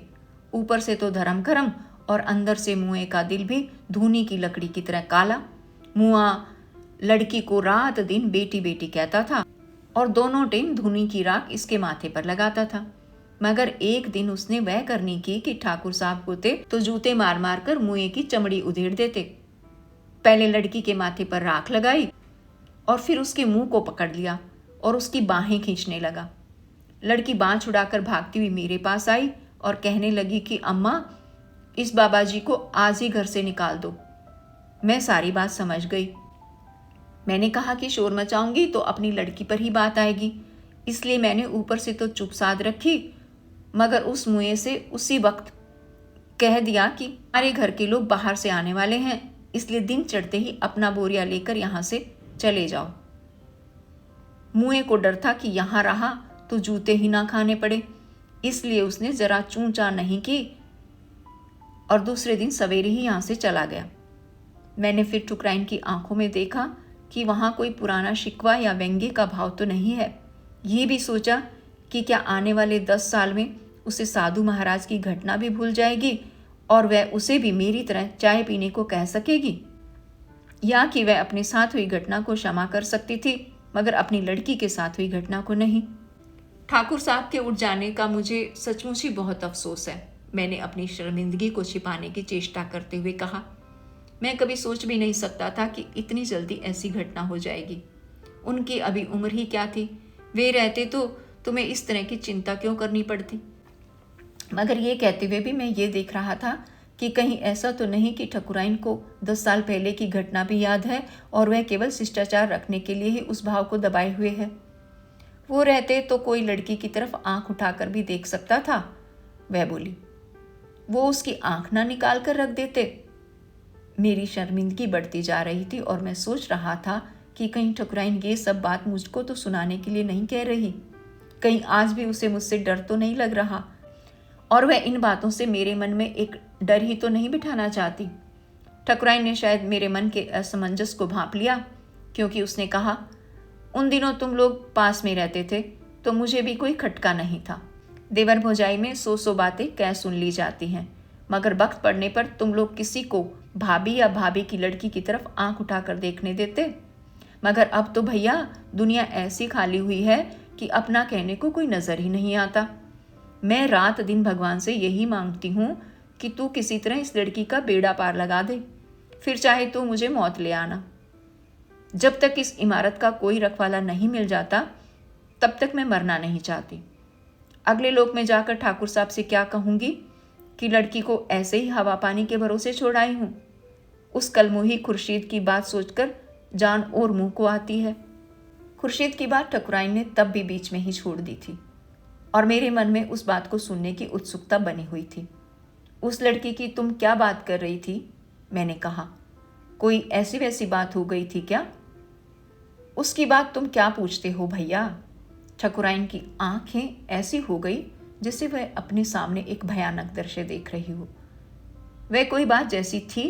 ऊपर से तो धर्म कर्म और अंदर से मुए का दिल भी धूनी की लकड़ी की तरह काला। मुआ लड़की को रात दिन बेटी बेटी कहता था और दोनों टाइम धुनी की राख इसके माथे पर लगाता था। मगर एक दिन उसने वह करनी की कि ठाकुर साहब होते तो जूते मार मार कर मुए की चमड़ी उधेड़ देते। पहले लड़की के माथे पर राख लगाई और फिर उसके मुंह को पकड़ लिया और उसकी बाहें खींचने लगा। लड़की बाँह छुड़ाकर भागती हुई मेरे पास आई और कहने लगी कि अम्मा, इस बाबा जी को आज ही घर से निकाल दो। मैं सारी बात समझ गई। मैंने कहा कि शोर मचाऊंगी तो अपनी लड़की पर ही बात आएगी, इसलिए मैंने ऊपर से तो चुप साध रखी, मगर उस मुँह से उसी वक्त कह दिया कि हमारे घर के लोग बाहर से आने वाले हैं, इसलिए दिन चढ़ते ही अपना बोरिया लेकर यहाँ से चले जाओ। मुँह को डर था कि यहाँ रहा तो जूते ही ना खाने पड़े, इसलिए उसने जरा चूं चा नहीं की और दूसरे दिन सवेरे ही यहाँ से चला गया। मैंने फिर ठुकराइन की आंखों में देखा कि वहाँ कोई पुराना शिकवा या व्यंग्य का भाव तो नहीं है। ये भी सोचा कि क्या आने वाले 10 साल में उसे साधु महाराज की घटना भी भूल जाएगी और वह उसे भी मेरी तरह चाय पीने को कह सकेगी, या कि वह अपने साथ हुई घटना को क्षमा कर सकती थी मगर अपनी लड़की के साथ हुई घटना को नहीं। ठाकुर साहब के उठ जाने का मुझे सचमुच ही बहुत अफसोस है। मैंने अपनी शर्मिंदगी को छिपाने की चेष्टा करते हुए कहा। मैं कभी सोच भी नहीं सकता था कि इतनी जल्दी ऐसी घटना हो जाएगी। उनकी अभी उम्र ही क्या थी, वे रहते तो तुम्हें इस तरह की चिंता क्यों करनी पड़ती। मगर ये कहते हुए भी मैं ये देख रहा था कि कहीं ऐसा तो नहीं कि ठकुराइन को 10 साल पहले की घटना भी याद है और वह केवल शिष्टाचार रखने के लिए ही उस भाव को दबाए हुए है। वो रहते तो कोई लड़की की तरफ आंख उठाकर भी देख सकता था, वह बोली। वो उसकी आंख ना निकाल कर रख देते। मेरी शर्मिंदगी बढ़ती जा रही थी और मैं सोच रहा था कि कहीं ठकुराइन ये सब बात मुझको तो सुनाने के लिए नहीं कह रही, कहीं आज भी उसे मुझसे डर तो नहीं लग रहा और वह इन बातों से मेरे मन में एक डर ही तो नहीं बिठाना चाहती। ठकुराइन ने शायद मेरे मन के असमंजस को भांप लिया, क्योंकि उसने कहा, उन दिनों तुम लोग पास में रहते थे तो मुझे भी कोई खटका नहीं था। देवर भौजाई में 100 बातें कै सुन ली जाती हैं, मगर वक्त पड़ने पर तुम लोग किसी को भाभी या भाभी की लड़की की तरफ आंख उठाकर देखने देते। मगर अब तो भैया दुनिया ऐसी खाली हुई है कि अपना कहने को कोई नजर ही नहीं आता। मैं रात दिन भगवान से यही मांगती हूँ कि तू किसी तरह इस लड़की का बेड़ा पार लगा दे, फिर चाहे तू मुझे मौत ले आना। जब तक इस इमारत का कोई रखवाला नहीं मिल जाता तब तक मैं मरना नहीं चाहती। अगले लोक में जाकर ठाकुर साहब से क्या कहूँगी कि लड़की को ऐसे ही हवा पानी के भरोसे छोड़ आई हूँ। उस कलमुही खुर्शीद की बात सोचकर जान और मुंह को आती है। खुर्शीद की बात ठकुराइन ने तब भी बीच में ही छोड़ दी थी और मेरे मन में उस बात को सुनने की उत्सुकता बनी हुई थी। उस लड़की की तुम क्या बात कर रही थी? मैंने कहा। कोई ऐसी वैसी बात हो गई थी क्या? उसकी बात तुम क्या पूछते हो भैया? ठकुराइन की आंखें ऐसी हो गई जैसे वह अपने सामने एक भयानक दृश्य देख रही हो। वह कोई बात जैसी थी,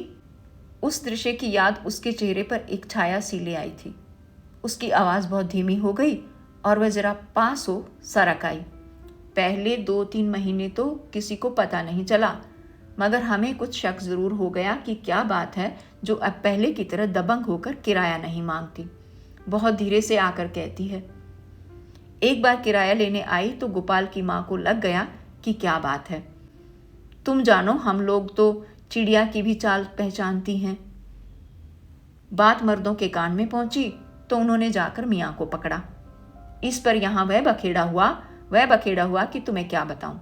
उस दृश्य की याद उसके चेहरे पर एक छाया सी ले आई थी। उसकी आवाज़ बहुत धीमी हो गई और वह जरा पास हो सरक आई। पहले 2-3 महीने तो किसी को पता नहीं चला, मगर हमें कुछ शक जरूर हो गया कि क्या बात है जो अब पहले की तरह दबंग होकर किराया नहीं मांगती। बहुत धीरे से आकर कहती है। एक बार किराया लेने आई तो गोपाल की माँ को लग गया कि क्या बात है। तुम जानो, हम लोग तो चिड़िया की भी चाल पहचानती हैं। बात मर्दों के कान में पहुंची तो उन्होंने जाकर मियाँ को पकड़ा। इस पर यहाँ वह बखेड़ा हुआ कि तुम्हें क्या बताऊं।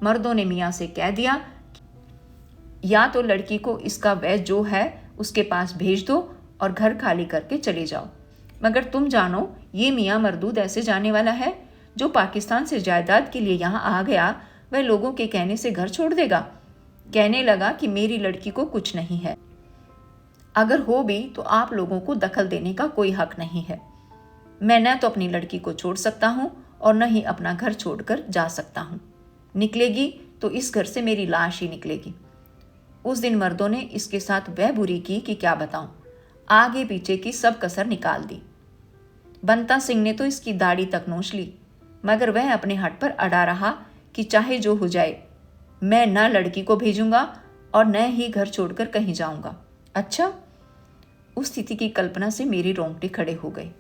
मर्दों ने मियाँ से कह दिया या तो लड़की को इसका वैद जो है उसके पास भेज दो और घर खाली करके चले जाओ, मगर तुम जानो ये मियाँ मरदूद ऐसे जाने वाला है, जो पाकिस्तान से जायदाद के लिए यहाँ आ गया वह लोगों के कहने से घर छोड़ देगा। कहने लगा कि मेरी लड़की को कुछ नहीं है, अगर हो भी तो आप लोगों को दखल देने का कोई हक नहीं है। मैं न तो अपनी लड़की को छोड़ सकता हूँ और न ही अपना घर छोड़कर जा सकता हूँ। निकलेगी तो इस घर से मेरी लाश ही निकलेगी। उस दिन मर्दों ने इसके साथ वह बुरी की कि क्या बताऊं, आगे पीछे की सब कसर निकाल दी। बंता सिंह ने तो इसकी दाढ़ी तक नोच ली, मगर वह अपने हट पर अड़ा रहा कि चाहे जो हो जाए, मैं न लड़की को भेजूंगा और न ही घर छोड़कर कहीं जाऊंगा। अच्छा, उस स्थिति की कल्पना से मेरी रोंगटे खड़े हो गए।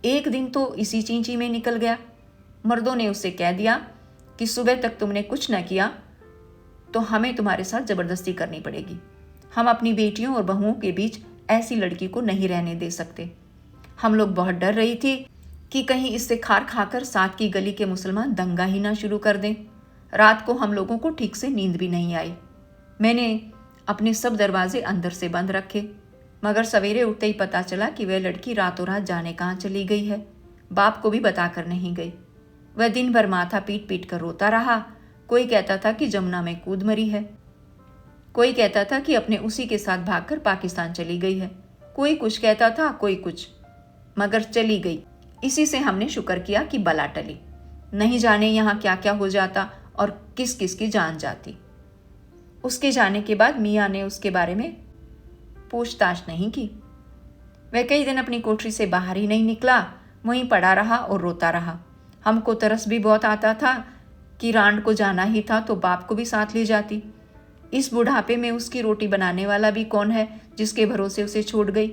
एक दिन तो इसी चींची में निकल गया। मर्दों ने उससे कह दिया कि सुबह तक तुमने कुछ न किया तो हमें तुम्हारे साथ जबरदस्ती करनी पड़ेगी। हम अपनी बेटियों और बहुओं के बीच ऐसी लड़की को नहीं रहने दे सकते। हम लोग बहुत डर रही थी कि कहीं इससे खार खाकर साथ की गली के मुसलमान दंगा ही ना शुरू कर दें। रात को हम लोगों को ठीक से नींद भी नहीं आई। मैंने अपने सब दरवाजे अंदर से बंद रखे, मगर सवेरे उठते ही पता चला कि वह लड़की रातों रात जाने कहाँ चली गई है। बाप को भी बताकर नहीं गई। वह दिन भर माथा पीट पीट कर रोता रहा। कोई कहता था कि जमुना में कूद मरी है, कोई कहता था कि अपने उसी के साथ भागकर पाकिस्तान चली गई है, कोई कुछ कहता था, कोई कुछ, मगर चली गई। इसी से हमने शुक्र किया कि बला टली। नहीं जाने यहाँ क्या क्या हो जाता और किस किस की जान जाती। उसके जाने के बाद मियाँ ने उसके बारे में पूछताछ नहीं की। वह कई दिन अपनी कोठरी से बाहर ही नहीं निकला, वहीं पड़ा रहा और रोता रहा। हमको तरस भी बहुत आता था कि रांड को जाना ही था तो बाप को भी साथ ले जाती। इस बुढ़ापे में उसकी रोटी बनाने वाला भी कौन है जिसके भरोसे उसे छोड़ गई।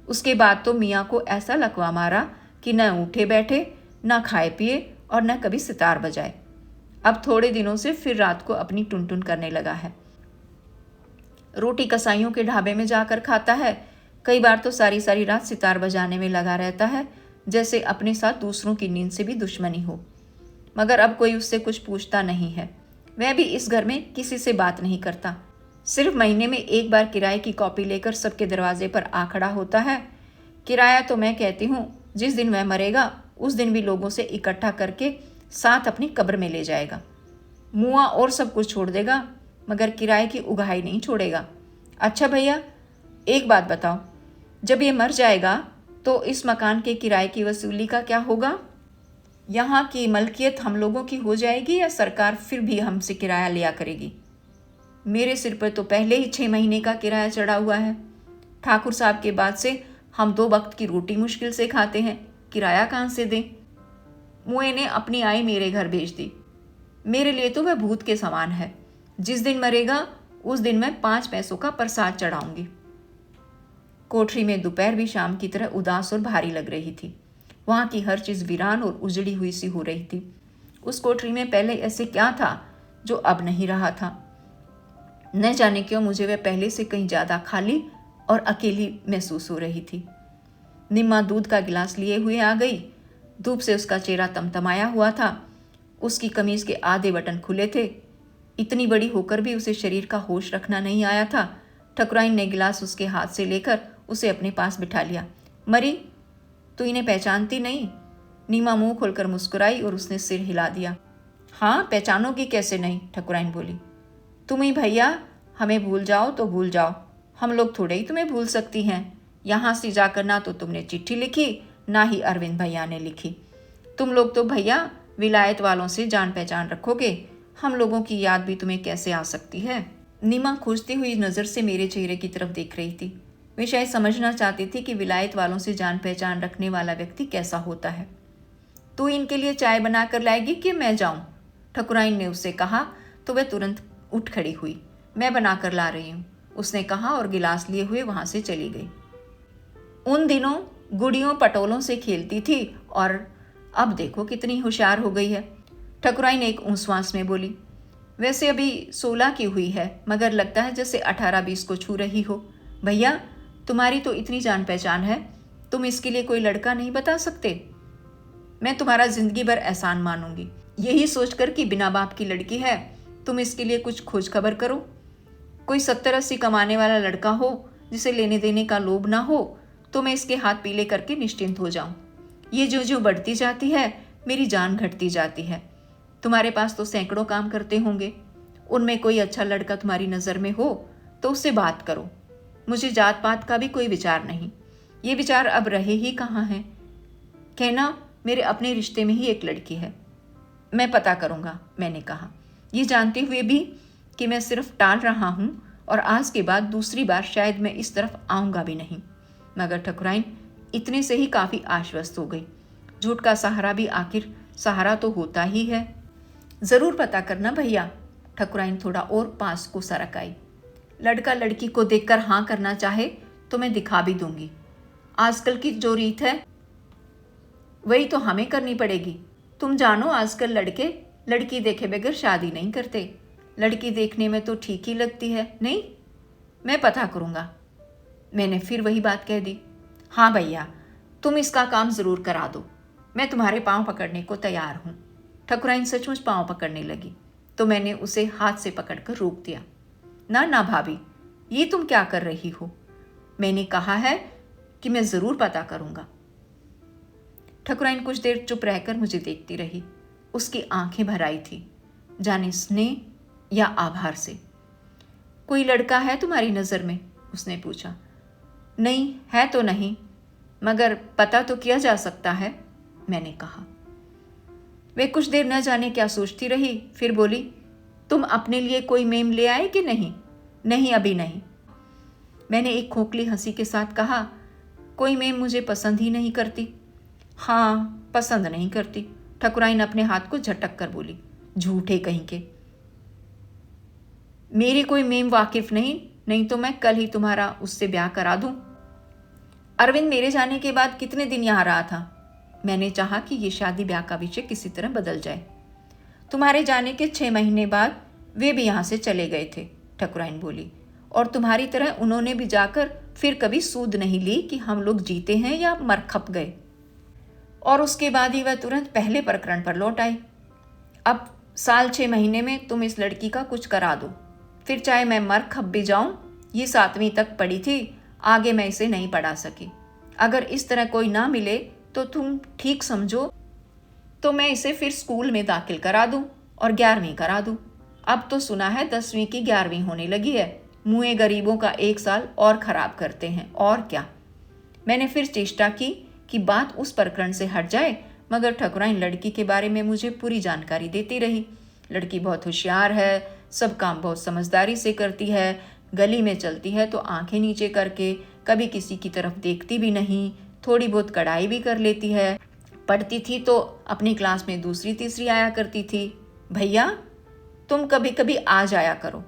उसके बाद तो मियाँ को ऐसा लकवा मारा कि न उठे बैठे, न खाए पिए और न कभी सितार बजाए। अब थोड़े दिनों से फिर रात को अपनी टुन टुन करने लगा है। रोटी कसाईयों के ढाबे में जाकर खाता है। कई बार तो सारी सारी रात सितार बजाने में लगा रहता है, जैसे अपने साथ दूसरों की नींद से भी दुश्मनी हो। मगर अब कोई उससे कुछ पूछता नहीं है। वह भी इस घर में किसी से बात नहीं करता। सिर्फ महीने में एक बार किराए की कॉपी लेकर सबके दरवाजे पर आ खड़ा होता है। किराया तो मैं कहती हूँ जिस दिन वह मरेगा उस दिन भी लोगों से इकट्ठा करके साथ अपनी कब्र में ले जाएगा। मुआ और सब कुछ छोड़ देगा, मगर किराए की उगाही नहीं छोड़ेगा। अच्छा भैया, एक बात बताओ, जब ये मर जाएगा तो इस मकान के किराए की वसूली का क्या होगा? यहाँ की मलकियत हम लोगों की हो जाएगी या सरकार फिर भी हमसे किराया लिया करेगी? मेरे सिर पर तो पहले ही 6 महीने का किराया चढ़ा हुआ है। ठाकुर साहब के बाद से हम 2 वक्त की रोटी मुश्किल से खाते हैं, किराया कहाँ से दें? मुए ने अपनी आई मेरे घर भेज दी। मेरे लिए तो वह भूत के समान है। जिस दिन मरेगा उस दिन मैं 5 पैसों का प्रसाद चढ़ाऊंगी। कोठरी में दोपहर भी शाम की तरह उदास और भारी लग रही थी। वहाँ की हर चीज़ वीरान और उजड़ी हुई सी हो रही थी। उस कोठरी में पहले ऐसे क्या था जो अब नहीं रहा था? न जाने क्यों मुझे वह पहले से कहीं ज़्यादा खाली और अकेली महसूस हो रही थी। निम्मा दूध का गिलास लिए हुए आ गई। धूप से उसका चेहरा तमतमाया हुआ था। उसकी कमीज के आधे बटन खुले थे। इतनी बड़ी होकर भी उसे शरीर का होश रखना नहीं आया था। ठकुराइन ने गिलास उसके हाथ से लेकर उसे अपने पास बिठा लिया। मरी, तू इन्हें पहचानती नहीं? नीमा मुंह खोलकर मुस्कुराई और उसने सिर हिला दिया। हाँ, पहचानोगी कैसे नहीं, ठकुराइन बोली। तुम ही भैया, हमें भूल जाओ तो भूल जाओ, हम लोग थोड़े ही तुम्हें भूल सकती हैं। यहाँ से जाकर ना तो तुमने चिट्ठी लिखी, ना ही अरविंद भैया ने लिखी। तुम लोग तो भैया विलायत वालों से जान पहचान रखोगे, हम लोगों की याद भी तुम्हें कैसे आ सकती है? नीमा खोजती हुई नज़र से मेरे चेहरे की तरफ देख रही थी। वे शायद समझना चाहती थी कि विलायत वालों से जान पहचान रखने वाला व्यक्ति कैसा होता है। तू इनके लिए चाय बना कर लाएगी कि मैं जाऊं? ठकुराइन ने उससे कहा तो वह तुरंत उठ खड़ी हुई। मैं बना कर ला रही हूँ, उसने कहा और गिलास लिए हुए वहाँ से चली गई। उन दिनों गुड़ियों पटोलों से खेलती थी और अब देखो कितनी होशियार हो गई है, ठकुराइन एक ऊँसवास में बोली। वैसे अभी 16 की हुई है, मगर लगता है जैसे 18-20 को छू रही हो। भैया, तुम्हारी तो इतनी जान पहचान है, तुम इसके लिए कोई लड़का नहीं बता सकते? मैं तुम्हारा जिंदगी भर एहसान मानूंगी, यही सोचकर कि बिना बाप की लड़की है, तुम इसके लिए कुछ खोज खबर करो। कोई 70-80 कमाने वाला लड़का हो जिसे लेने देने का लोभ ना हो, तो मैं इसके हाथ पीले करके निश्चिंत हो जाऊं। ये जो जो बढ़ती जाती है, मेरी जान घटती जाती है। तुम्हारे पास तो सैकड़ों काम करते होंगे, उनमें कोई अच्छा लड़का तुम्हारी नज़र में हो तो उससे बात करो। मुझे जात पात का भी कोई विचार नहीं, ये विचार अब रहे ही कहाँ हैं। कहना मेरे अपने रिश्ते में ही एक लड़की है। मैं पता करूँगा, मैंने कहा, ये जानते हुए भी कि मैं सिर्फ टाल रहा हूँ और आज के बाद दूसरी बार शायद मैं इस तरफ आऊँगा भी नहीं। मगर ठकुराइन इतने से ही काफ़ी आश्वस्त हो गई। झूठ का सहारा भी आखिर सहारा तो होता ही है। ज़रूर पता करना भैया। ठकुराइन थोड़ा और पास को सरक आई। लड़का लड़की को देखकर हाँ करना चाहे तो मैं दिखा भी दूंगी। आजकल की जो रीत है वही तो हमें करनी पड़ेगी। तुम जानो, आजकल लड़के लड़की देखे बगैर शादी नहीं करते। लड़की देखने में तो ठीक ही लगती है, नहीं? मैं पता करूँगा। मैंने फिर वही बात कह दी। हाँ भैया, तुम इसका काम ज़रूर करा दो, मैं तुम्हारे पाँव पकड़ने को तैयार हूँ। ठकुराइन सचमुच पाँव पकड़ने लगी तो मैंने उसे हाथ से पकड़कर रोक दिया। ना ना भाभी, ये तुम क्या कर रही हो? मैंने कहा है कि मैं ज़रूर पता करूँगा। ठकुराइन कुछ देर चुप रहकर मुझे देखती रही। उसकी आंखें भर आई थी, जाने स्नेह या आभार से। कोई लड़का है तुम्हारी नज़र में? उसने पूछा। नहीं है तो नहीं, मगर पता तो किया जा सकता है, मैंने कहा। वे कुछ देर न जाने क्या सोचती रही, फिर बोली, तुम अपने लिए कोई मेम ले आए कि नहीं? नहीं, अभी नहीं। मैंने एक खोखली हंसी के साथ कहा, कोई मेम मुझे पसंद ही नहीं करती। हाँ, पसंद नहीं करती। ठकुराइन अपने हाथ को झटक कर बोली, झूठे कहीं के। मेरी कोई मेम वाकिफ नहीं तो मैं कल ही तुम्हारा उससे ब्याह करा दूं। अरविंद मेरे जाने के बाद कितने दिन यहाँ रहा था। मैंने चाहा कि ये शादी ब्याह का विषय किसी तरह बदल जाए। तुम्हारे जाने के 6 महीने बाद वे भी यहाँ से चले गए थे, ठकुराइन बोली। और तुम्हारी तरह उन्होंने भी जाकर फिर कभी सूद नहीं ली कि हम लोग जीते हैं या मर खप गए। और उसके बाद ही वह तुरंत पहले प्रकरण पर लौट आई। अब साल 6 महीने में तुम इस लड़की का कुछ करा दो, फिर चाहे मैं मर खप भी जाऊं। ये 7वीं तक पढ़ी थी, आगे मैं इसे नहीं पढ़ा सकी। अगर इस तरह कोई ना मिले तो तुम ठीक समझो तो मैं इसे फिर स्कूल में दाखिल करा दूं और 11वीं करा दूं। अब तो सुना है 10वीं की 11वीं होने लगी है। मुँहे गरीबों का 1 साल और खराब करते हैं, और क्या। मैंने फिर चेष्टा की कि बात उस प्रकरण से हट जाए, मगर ठकुराइन लड़की के बारे में मुझे पूरी जानकारी देती रही। लड़की बहुत होशियार है, सब काम बहुत समझदारी से करती है, गली में चलती है तो आंखें नीचे करके, कभी किसी की तरफ देखती भी नहीं, थोड़ी बहुत कढ़ाई भी कर लेती है। पढ़ती थी तो अपनी क्लास में दूसरी तीसरी आया करती थी। भैया, तुम कभी कभी आ जाया करो।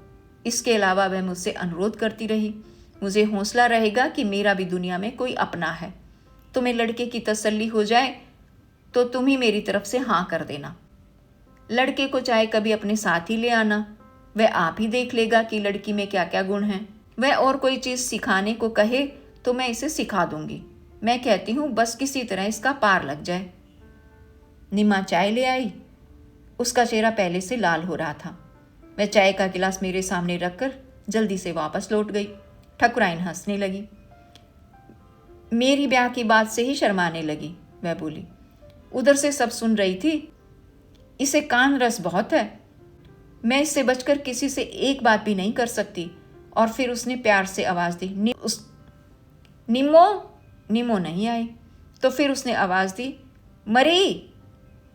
इसके अलावा वह मुझसे अनुरोध करती रही। मुझे हौसला रहेगा कि मेरा भी दुनिया में कोई अपना है। तुम्हें लड़के की तसल्ली हो जाए तो तुम ही मेरी तरफ से हाँ कर देना। लड़के को चाहे कभी अपने साथ ही ले आना, वह आप ही देख लेगा कि लड़की में क्या क्या गुण हैं। वह और कोई चीज़ सिखाने को कहे तो मैं इसे सिखा दूंगी। मैं कहती हूँ बस किसी तरह इसका पार लग जाए। निम्मा चाय ले आई। उसका चेहरा पहले से लाल हो रहा था। वह चाय का गिलास मेरे सामने रखकर जल्दी से वापस लौट गई। ठकुराइन हंसने लगी। मेरी ब्याह की बात से ही शर्माने लगी, वह बोली। उधर से सब सुन रही थी। इसे कान रस बहुत है, मैं इससे बचकर किसी से एक बात भी नहीं कर सकती। और फिर उसने प्यार से आवाज़ दी, निम्मो। निम्मो नहीं आई तो फिर उसने आवाज़ दी, मरी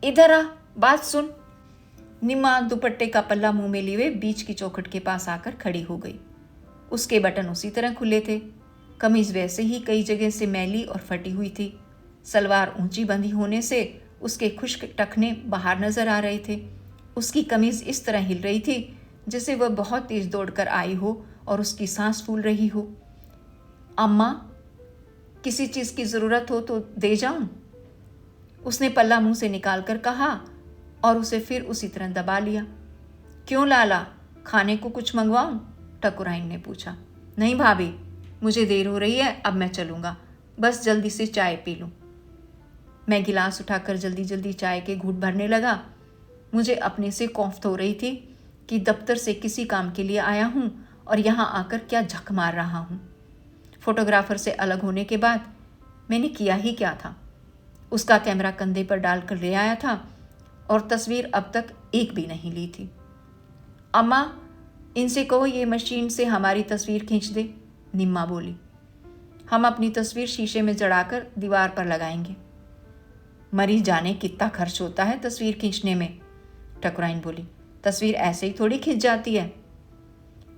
इधर आ, बात सुन। निम्मा दुपट्टे का पल्ला मुंह में लिए बीच की चौखट के पास आकर खड़ी हो गई। उसके बटन उसी तरह खुले थे। कमीज वैसे ही कई जगह से मैली और फटी हुई थी। सलवार ऊंची बंधी होने से उसके खुश्क टखने बाहर नजर आ रहे थे। उसकी कमीज इस तरह हिल रही थी जैसे वह बहुत तेज दौड़कर आई हो और उसकी सांस फूल रही हो। अम्मा, किसी चीज़ की ज़रूरत हो तो दे जाऊं? उसने पल्ला मुंह से निकाल कर कहा और उसे फिर उसी तरह दबा लिया। क्यों लाला, खाने को कुछ मंगवाऊं? ठकुराइन ने पूछा। नहीं भाभी, मुझे देर हो रही है, अब मैं चलूँगा, बस जल्दी से चाय पी लूँ। मैं गिलास उठाकर जल्दी जल्दी चाय के घूंट भरने लगा। मुझे अपने से खौफ हो रही थी कि दफ्तर से किसी काम के लिए आया हूँ और यहाँ आकर क्या झक मार रहा हूँ। फोटोग्राफर से अलग होने के बाद मैंने किया ही क्या था। उसका कैमरा कंधे पर डालकर ले आया था और तस्वीर अब तक एक भी नहीं ली थी। अम्मा, इनसे कहो ये मशीन से हमारी तस्वीर खींच दे, निम्मा बोली। हम अपनी तस्वीर शीशे में जड़ाकर दीवार पर लगाएंगे। मरी जाने कितना खर्च होता है तस्वीर खींचने में, ठकुराइन बोली। तस्वीर ऐसे ही थोड़ी खिंच जाती है।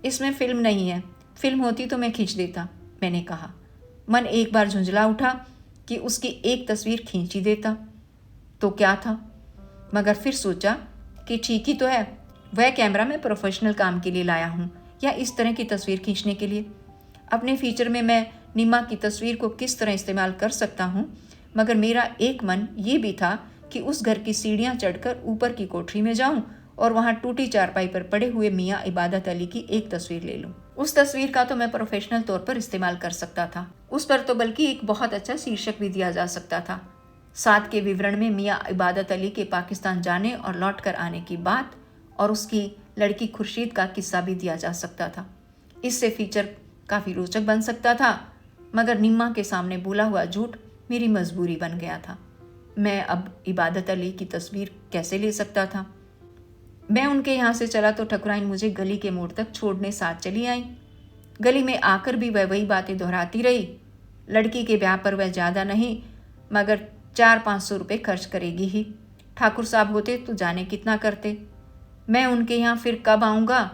इसमें फिल्म नहीं है, फिल्म होती तो मैं खींच देता, मैंने कहा। मन एक बार झुंझला उठा कि उसकी एक तस्वीर खींच ही देता तो क्या था, मगर फिर सोचा कि ठीक ही तो है, वह कैमरा मैं प्रोफेशनल काम के लिए लाया हूँ या इस तरह की तस्वीर खींचने के लिए। अपने फीचर में मैं निम्मा की तस्वीर को किस तरह इस्तेमाल कर सकता हूँ, मगर मेरा एक मन ये भी था कि उस घर की सीढ़ियाँ चढ़कर ऊपर की कोठरी में जाऊँ और वहाँ टूटी चारपाई पर पड़े हुए मियाँ इबादत अली की एक तस्वीर ले लूँ। उस तस्वीर का तो मैं प्रोफेशनल तौर पर इस्तेमाल कर सकता था। उस पर तो बल्कि एक बहुत अच्छा शीर्षक भी दिया जा सकता था। साथ के विवरण में मियाँ इबादत अली के पाकिस्तान जाने और लौट कर आने की बात और उसकी लड़की खुर्शीद का किस्सा भी दिया जा सकता था। इससे फीचर काफ़ी रोचक बन सकता था, मगर निम्मा के सामने बोला हुआ झूठ मेरी मजबूरी बन गया था। मैं अब इबादत अली की तस्वीर कैसे ले सकता था। मैं उनके यहाँ से चला तो ठकुराइन मुझे गली के मोड़ तक छोड़ने साथ चली आई। गली में आकर भी वह वही बातें दोहराती रही। लड़की के ब्याह पर वह ज़्यादा नहीं मगर 400-500 रुपये खर्च करेगी ही। ठाकुर साहब होते तो जाने कितना करते। मैं उनके यहाँ फिर कब आऊँगा।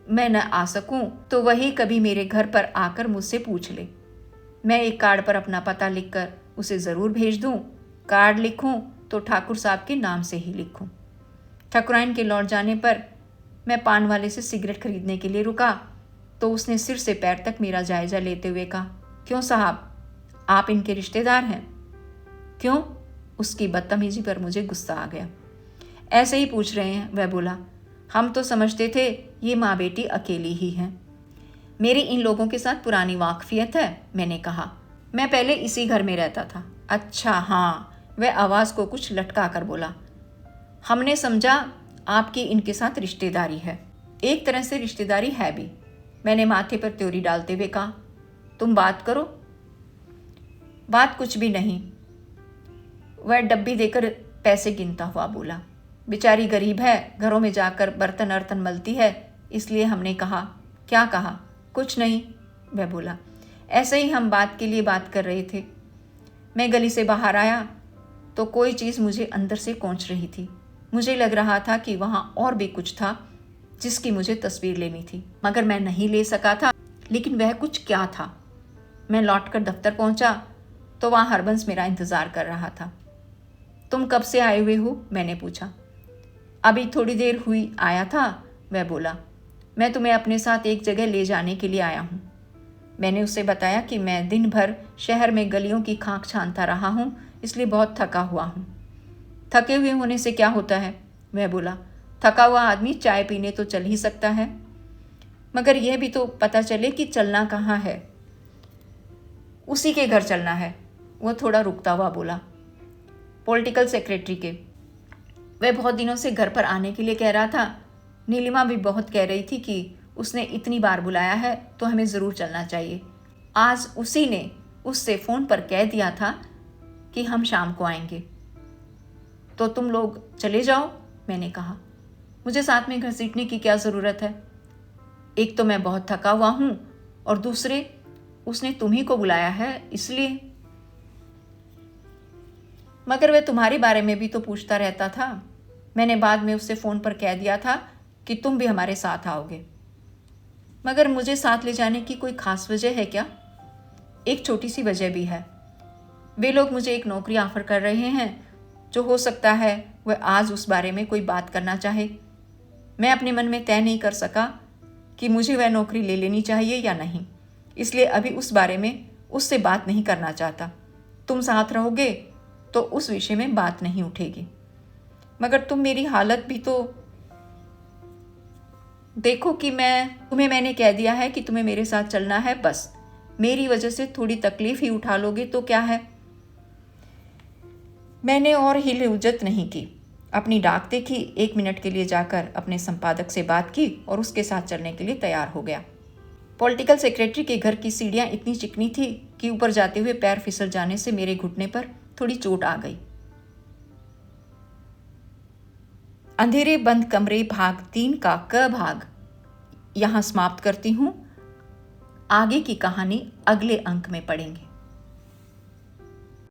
मैं न आ सकूँ तो वही कभी मेरे घर पर आकर मुझसे पूछ ले। मैं एक कार्ड पर अपना पता लिखकर उसे ज़रूर भेज दूँ। कार्ड लिखूँ तो ठाकुर साहब के नाम से ही लिखूँ। ठकुराइन के लौट जाने पर मैं पान वाले से सिगरेट खरीदने के लिए रुका तो उसने सिर से पैर तक मेरा जायजा लेते हुए कहा, क्यों साहब, आप इनके रिश्तेदार हैं? क्यों? उसकी बदतमीजी पर मुझे गुस्सा आ गया। ऐसे ही पूछ रहे हैं, वह बोला। हम तो समझते थे ये माँ बेटी अकेली ही हैं। मेरी इन लोगों के साथ पुरानी वाकफियत है, मैंने कहा। मैं पहले इसी घर में रहता था। अच्छा हाँ, वह आवाज़ को कुछ लटका कर बोला। हमने समझा आपकी इनके साथ रिश्तेदारी है। एक तरह से रिश्तेदारी है भी, मैंने माथे पर त्योरी डालते हुए कहा। तुम बात करो। बात कुछ भी नहीं, वह डब्बी देकर पैसे गिनता हुआ बोला। बेचारी गरीब है, घरों में जाकर बर्तन अर्तन मलती है, इसलिए हमने कहा। क्या कहा? कुछ नहीं, वह बोला। ऐसे ही हम बात के लिए बात कर रहे थे। मैं गली से बाहर आया तो कोई चीज़ मुझे अंदर से खौंच रही थी। मुझे लग रहा था कि वहाँ और भी कुछ था जिसकी मुझे तस्वीर लेनी थी, मगर मैं नहीं ले सका था। लेकिन वह कुछ क्या था? मैं लौटकर दफ्तर पहुँचा तो वहाँ हरबंस मेरा इंतज़ार कर रहा था। तुम कब से आए हुए हो? मैंने पूछा। अभी थोड़ी देर हुई आया था, वह बोला। मैं तुम्हें अपने साथ एक जगह ले जाने के लिए आया हूँ। मैंने उसे बताया कि मैं दिन भर शहर में गलियों की खाक छानता रहा हूँ, इसलिए बहुत थका हुआ हूँ। थके हुए होने से क्या होता है? वह बोला। थका हुआ आदमी चाय पीने तो चल ही सकता है, मगर यह भी तो पता चले कि चलना कहाँ है। उसी के घर चलना है, वह थोड़ा रुकता हुआ बोला। पॉलिटिकल सेक्रेटरी के। वह बहुत दिनों से घर पर आने के लिए कह रहा था। नीलिमा भी बहुत कह रही थी कि उसने इतनी बार बुलाया है तो हमें ज़रूर चलना चाहिए। आज उसी ने उससे फ़ोन पर कह दिया था कि हम शाम को आएंगे। तो तुम लोग चले जाओ, मैंने कहा। मुझे साथ में घसीटने की क्या ज़रूरत है? एक तो मैं बहुत थका हुआ हूँ और दूसरे उसने तुम्ही को बुलाया है इसलिए। मगर वह तुम्हारे बारे में भी तो पूछता रहता था। मैंने बाद में उससे फ़ोन पर कह दिया था कि तुम भी हमारे साथ आओगे। मगर मुझे साथ ले जाने की कोई ख़ास वजह है क्या? एक छोटी सी वजह भी है। वे लोग मुझे एक नौकरी ऑफ़र कर रहे हैं जो हो सकता है वह आज उस बारे में कोई बात करना चाहे। मैं अपने मन में तय नहीं कर सका कि मुझे वह नौकरी ले लेनी चाहिए या नहीं, इसलिए अभी उस बारे में उससे बात नहीं करना चाहता। तुम साथ रहोगे तो उस विषय में बात नहीं उठेगी। मगर तुम मेरी हालत भी तो देखो कि मैंने कह दिया है कि तुम्हें मेरे साथ चलना है, बस। मेरी वजह से थोड़ी तकलीफ ही उठा लोगे तो क्या है। मैंने और हिल हुज्जत नहीं की, अपनी डाक देखी, 1 मिनट के लिए जाकर अपने संपादक से बात की और उसके साथ चलने के लिए तैयार हो गया। पॉलिटिकल सेक्रेटरी के घर की सीढ़ियां इतनी चिकनी थी कि ऊपर जाते हुए पैर फिसल जाने से मेरे घुटने पर थोड़ी चोट आ गई। अंधेरे बंद कमरे भाग 3 का क भाग यहां समाप्त करती हूं। आगे की कहानी अगले अंक में पढ़ेंगे।